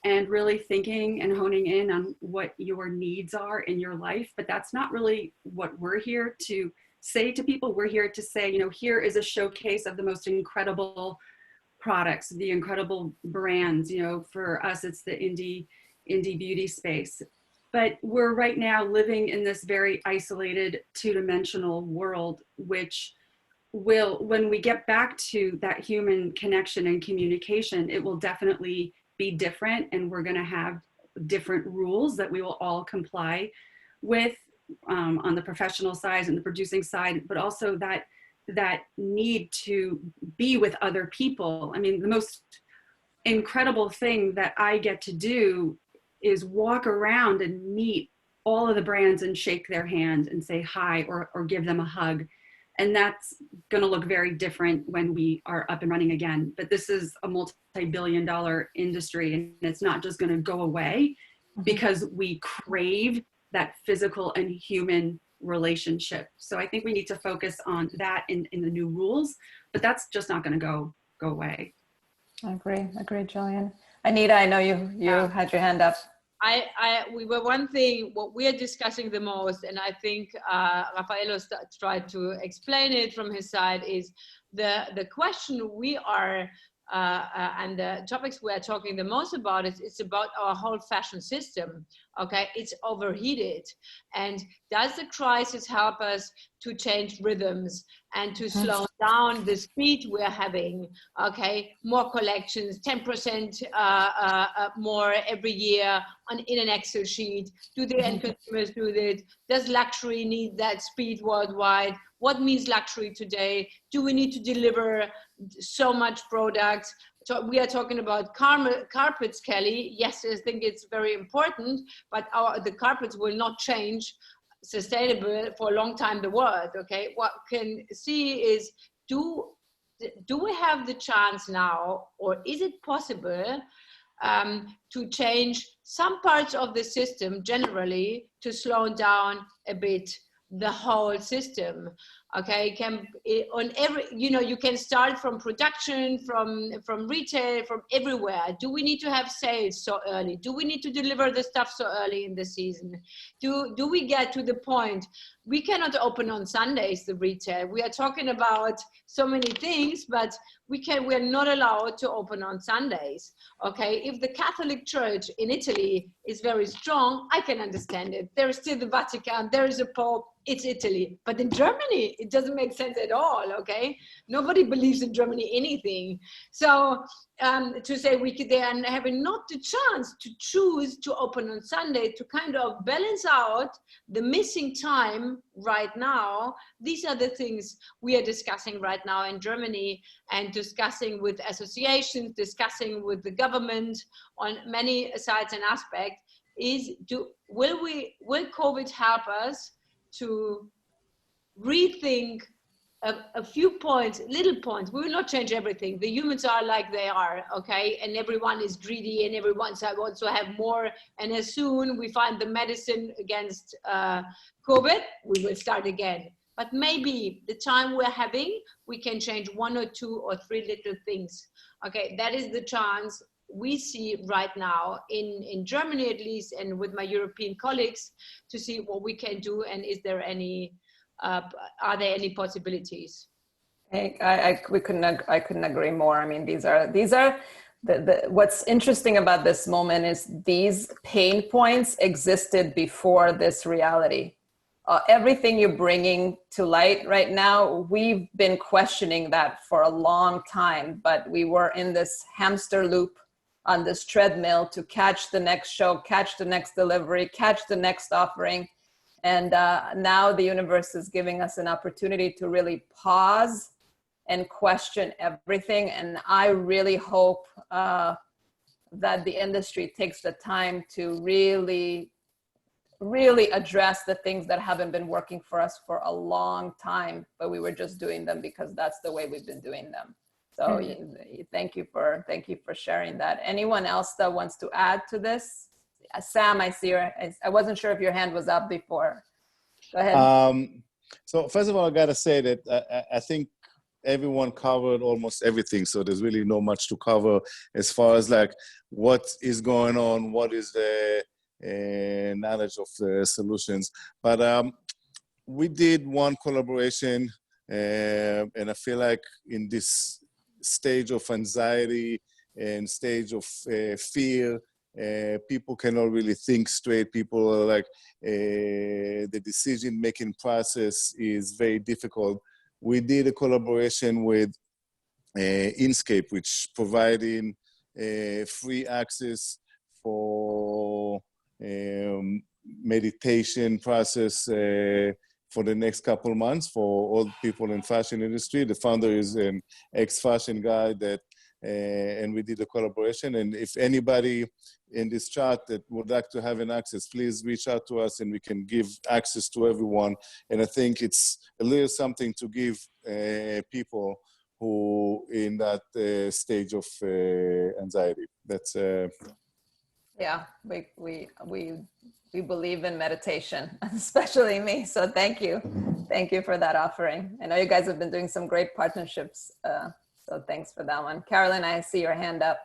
and really thinking and honing in on what your needs are in your life. But that's not really what we're here to say to people. We're here to say, you know, here is a showcase of the most incredible products, the incredible brands. You know, for us, it's the indie beauty space. But we're right now living in this very isolated two-dimensional world, which will, when we get back to that human connection and communication, it will definitely be different, and we're going to have different rules that we will all comply with on the professional side and the producing side, but also that need to be with other people. I mean, the most incredible thing that I get to do is walk around and meet all of the brands and shake their hand and say hi or give them a hug. And that's going to look very different when we are up and running again. But this is a multi-billion-dollar industry, and it's not just going to go away because we crave that physical and human relationship. So I think we need to focus on that in the new rules, but that's just not going to go away. I agree, Jillian. Anita, I know you had your hand up. We were one thing, what we are discussing the most, and I think Raffaello tried to explain it from his side, is the question we are, and the topics we are talking the most about is it's about our whole fashion system. Okay, it's overheated, and does the crisis help us to change rhythms and to slow down the speed we're having? Okay, more collections, 10% more every year in an Excel sheet. Do the end consumers do that? Does luxury need that speed worldwide? What means luxury today? Do we need to deliver so much products? So we are talking about carpets, Kelly. Yes, I think it's very important, but the carpets will not change sustainable for a long time, the world. Okay, what can see is, do we have the chance now, or is it possible to change some parts of the system generally to slow down a bit the whole system? Okay, you can start from production, from retail, from everywhere. Do we need to have sales so early? Do we need to deliver the stuff so early in the season? Do we get to the point we cannot open on Sundays, the retail? We are talking about so many things, but we're not allowed to open on Sundays. Okay, if the Catholic Church in Italy is very strong, I can understand it. There is still the Vatican, there is a Pope, it's Italy. But in Germany, it doesn't make sense at all, okay? Nobody believes in Germany anything. So to say they are having not the chance to choose to open on Sunday to kind of balance out the missing time right now, these are the things we are discussing right now in Germany, and discussing with associations, discussing with the government on many sides and aspects, is will COVID help us to rethink a few points, little points? We will not change everything. The humans are like they are, okay? And everyone is greedy, and everyone wants to have more. And as soon we find the medicine against COVID, we will start again. But maybe the time we're having, we can change 1 or 2 or 3 little things. Okay, that is the chance we see right now in Germany, at least, and with my European colleagues, to see what we can do, and is there any, are there any possibilities? I couldn't agree more. I mean, these are what's interesting about this moment is these pain points existed before this reality. Everything you're bringing to light right now, we've been questioning that for a long time, but we were in this hamster loop on this treadmill to catch the next show, catch the next delivery, catch the next offering. And now the universe is giving us an opportunity to really pause and question everything. And I really hope that the industry takes the time to really address the things that haven't been working for us for a long time, but we were just doing them because that's the way we've been doing them. So thank you for sharing that. Anyone else that wants to add to this? Sam, I see I wasn't sure if your hand was up before. Go ahead. So first of all, I gotta say that I think everyone covered almost everything. So there's really not much to cover as far as like what is going on, what is the knowledge of the solutions. But we did one collaboration, and I feel like in this stage of anxiety and stage of fear, people cannot really think straight. People are like, the decision-making process is very difficult. We did a collaboration with Inkscape, which providing free access for meditation process for the next couple of months for all people in fashion industry. The founder is an ex-fashion guy and we did a collaboration. And if anybody in this chat that would like to have an access, please reach out to us and we can give access to everyone. And I think it's a little something to give people who in that stage of anxiety. That's yeah, we believe in meditation, especially me. So thank you for that offering. I know you guys have been doing some great partnerships. So thanks for that one. Carolyn, I see your hand up.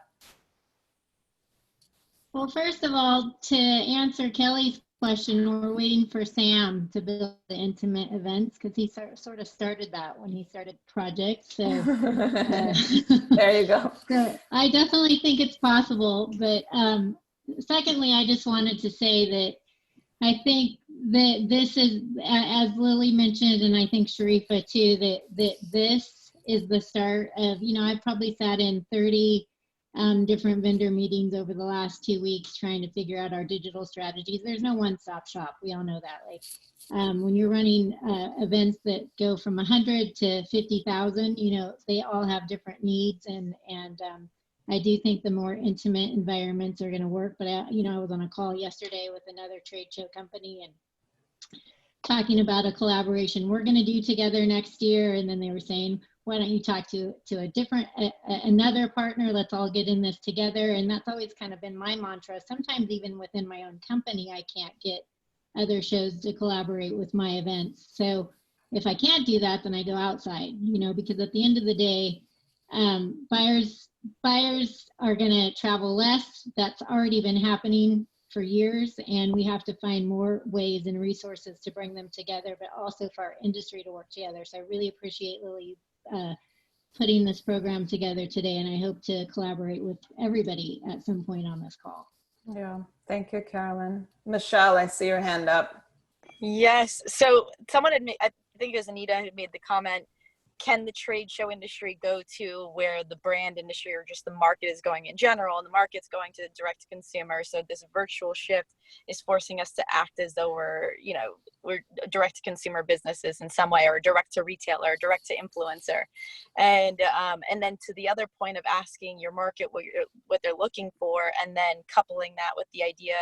Well, first of all, to answer Kelly's question, we're waiting for Sam to build the intimate events because he sort of started that when he started projects. So there you go. So I definitely think it's possible. But secondly, I just wanted to say that I think that this is, as Lilly mentioned, and I think Sharifa too, that this is the start of, I've probably sat in 30 different vendor meetings over the last 2 weeks trying to figure out our digital strategies. There's no one-stop shop. We all know that. Like when you're running events that go from 100 to 50,000, they all have different needs. And I do think the more intimate environments are going to work. But I was on a call yesterday with another trade show company and talking about a collaboration we're going to do together next year. And then they were saying, why don't you talk to a different, another partner, let's all get in this together. And that's always kind of been my mantra. Sometimes even within my own company, I can't get other shows to collaborate with my events. So if I can't do that, then I go outside, because at the end of the day, buyers are going to travel less. That's already been happening for years, and we have to find more ways and resources to bring them together, but also for our industry to work together. So I really appreciate Lilly putting this program together today, and I hope to collaborate with everybody at some point on this call. Yeah, thank you, Carolyn. Michelle, I see your hand up. Yes, so someone had made, I think it was Anita who made the comment, can the trade show industry go to where the brand industry or just the market is going in general, and the market's going to direct to consumer? So this virtual shift is forcing us to act as though we're direct to consumer businesses in some way, or direct to retailer, direct to influencer. And then to the other point of asking your market what they're looking for, and then coupling that with the idea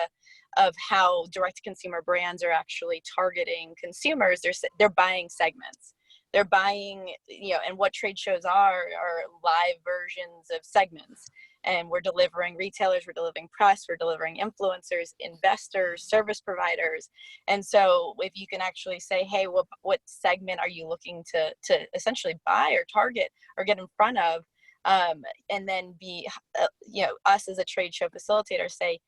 of how direct to consumer brands are actually targeting consumers. They're buying segments. They're buying, and what trade shows are live versions of segments. And we're delivering retailers, we're delivering press, we're delivering influencers, investors, service providers. And so if you can actually say, hey, what segment are you looking to essentially buy or target or get in front of? And then be, us as a trade show facilitator say,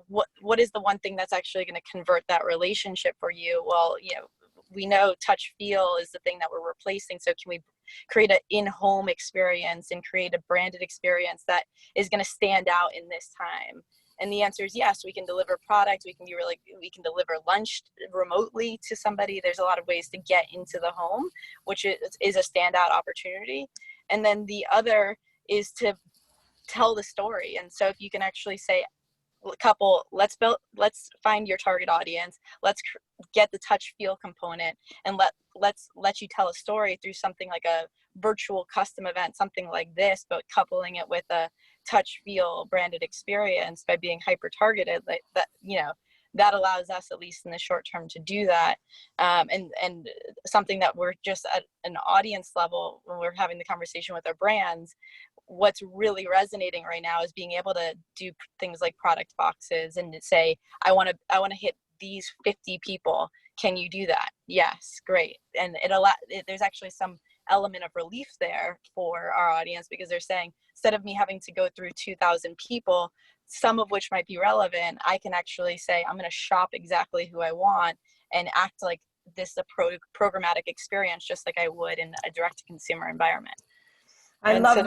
what is the one thing that's actually going to convert that relationship for you? Well, we know touch feel is the thing that we're replacing. So can we create an in-home experience and create a branded experience that is going to stand out in this time? And the answer is yes. We can deliver product. We can deliver lunch remotely to somebody. There's a lot of ways to get into the home, which is a standout opportunity. And then the other is to tell the story. And so if you can actually say, let's find your target audience, let's get the touch feel component, and let's let you tell a story through something like a virtual custom event, something like this, but coupling it with a touch feel branded experience by being hyper targeted, like that, that allows us, at least in the short term, to do that. And something that we're just at an audience level, when we're having the conversation with our brands, what's really resonating right now is being able to do things like product boxes and to say, I want to hit these 50 people. Can you do that? Yes, great. And there's actually some element of relief there for our audience, because they're saying, instead of me having to go through 2,000 people, some of which might be relevant, I can actually say, I'm going to shop exactly who I want and act like this is a programmatic experience, just like I would in a direct to consumer environment. I love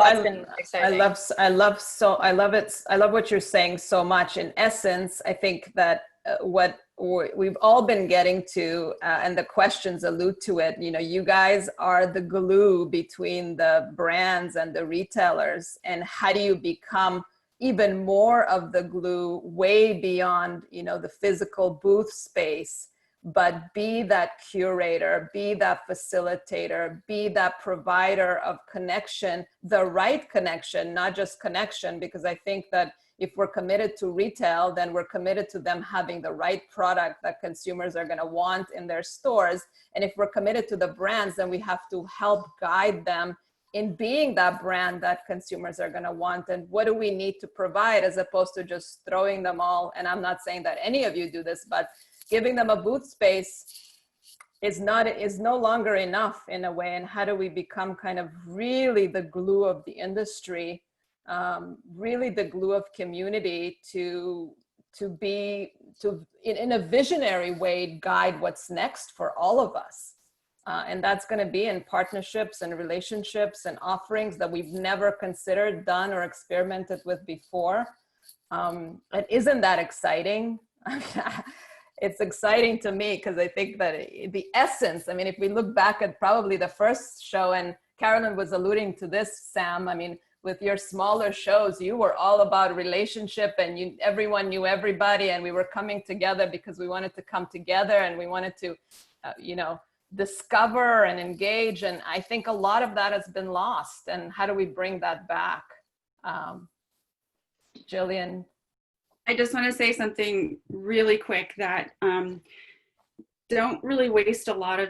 what you're saying so much. In essence, I think that what we've all been getting to, and the questions allude to it, you guys are the glue between the brands and the retailers. And how do you become even more of the glue way beyond, the physical booth space, but be that curator, be that facilitator, be that provider of connection, the right connection, not just connection, because I think that if we're committed to retail, then we're committed to them having the right product that consumers are going to want in their stores. And if we're committed to the brands, then we have to help guide them in being that brand that consumers are going to want. And what do we need to provide, as opposed to just throwing them all. And I'm not saying that any of you do this, but giving them a booth space is no longer enough in a way. And how do we become kind of really the glue of the industry, really the glue of community to be in a visionary way, guide what's next for all of us. And that's going to be in partnerships and relationships and offerings that we've never considered, done, or experimented with before. And isn't that exciting? It's exciting to me, because I think that the essence, if we look back at probably the first show, and Carolyn was alluding to this, Sam, with your smaller shows, you were all about relationship, and everyone knew everybody, and we were coming together because we wanted to come together, and we wanted to, discover and engage. And I think a lot of that has been lost. And how do we bring that back? Jillian? I just want to say something really quick, that don't really waste a lot of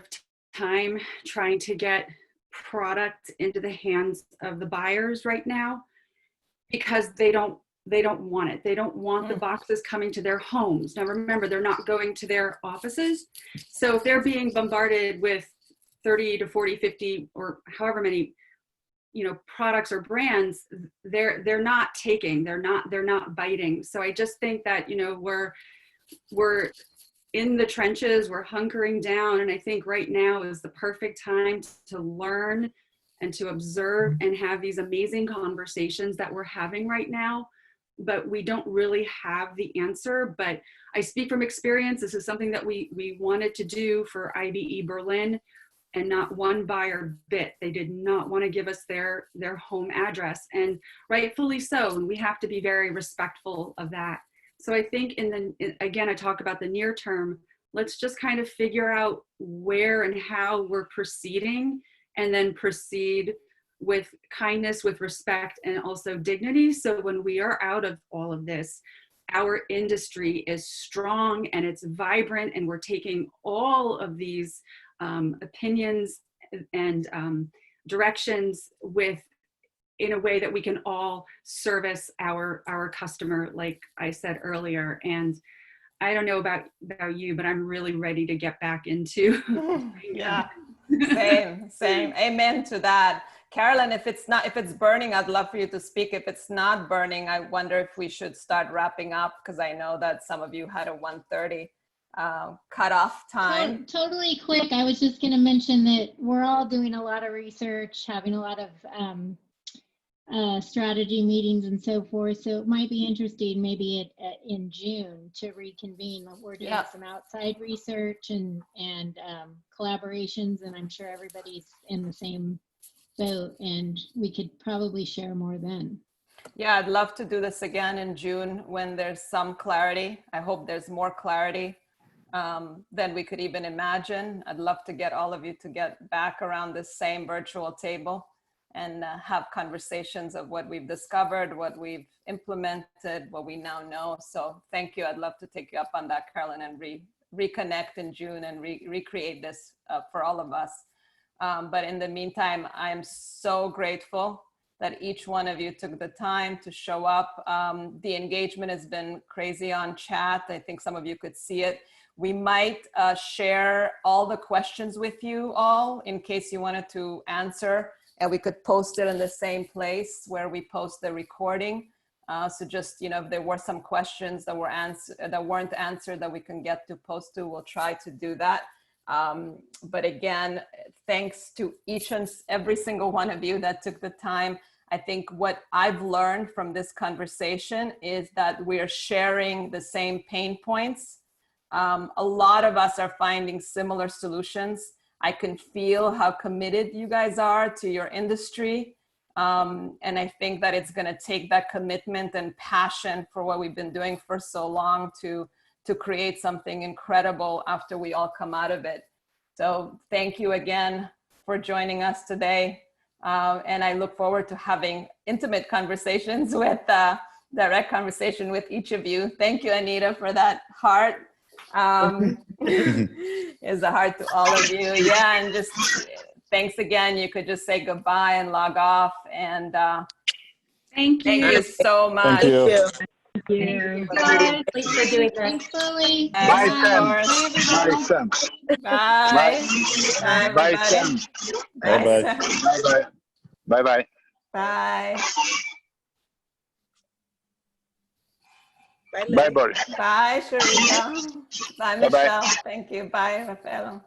time trying to get product into the hands of the buyers right now, because they don't want it. They don't want the boxes coming to their homes. Now remember, they're not going to their offices. So if they're being bombarded with 30 to 40, 50, or however many, products or brands, they're not taking, they're not biting. So I just think that, we're in the trenches, we're hunkering down. And I think right now is the perfect time to learn and to observe and have these amazing conversations that we're having right now. But we don't really have the answer. But I speak from experience. This is something that we wanted to do for IBE Berlin, and not one buyer bit. They did not want to give us their home address, and rightfully so. And we have to be very respectful of that. So I think again, I talk about the near term. Let's just kind of figure out where and how we're proceeding, and then proceed with kindness, with respect, and also dignity. So when we are out of all of this, our industry is strong and it's vibrant, and we're taking all of these opinions and directions in a way that we can all service our customer, like I said earlier. And I don't know about you, but I'm really ready to get back into. Yeah, same. Amen to that. Carolyn, if it's burning, I'd love for you to speak. If it's not burning, I wonder if we should start wrapping up, because I know that some of you had a 1:30 cutoff time. Totally quick. I was just going to mention that we're all doing a lot of research, having a lot of strategy meetings and so forth. So it might be interesting maybe in June to reconvene. We're doing some outside research and collaborations, and I'm sure everybody's in the same boat, and we could probably share more then. Yeah, I'd love to do this again in June when there's some clarity. I hope there's more clarity than we could even imagine. I'd love to get all of you to get back around this same virtual table. and have conversations of what we've discovered, what we've implemented, what we now know. So thank you. I'd love to take you up on that, Carolyn, and reconnect in June and recreate this for all of us. But in the meantime, I'm so grateful that each one of you took the time to show up. The engagement has been crazy on chat. I think some of you could see it. We might share all the questions with you all in case you wanted to answer, and we could post it in the same place where we post the recording. So just, if there were some questions that weren't answered that we can get to post to, we'll try to do that. But again, thanks to each and every single one of you that took the time. I think what I've learned from this conversation is that we are sharing the same pain points. A lot of us are finding similar solutions. I can feel how committed you guys are to your industry. And I think that it's going to take that commitment and passion for what we've been doing for so long to create something incredible after we all come out of it. So thank you again for joining us today. And I look forward to having intimate conversations with, direct conversation with each of you. Thank you, Anita, for that heart. Is a heart to all of you. Yeah, and just thanks again. You could just say goodbye and log off. And thank you so much. Thank you. Thank you. Guys, thanks for doing this. Thanks, Lily. Bye, Sam. Bye, Bye, Sam. Bye. Bye, Bye, Sam. Bye-bye. Bye-bye. Bye-bye. Bye. Bye, Bye, Boris. Bye, Sharita. Bye, Michelle. Thank you. Bye, Rafael.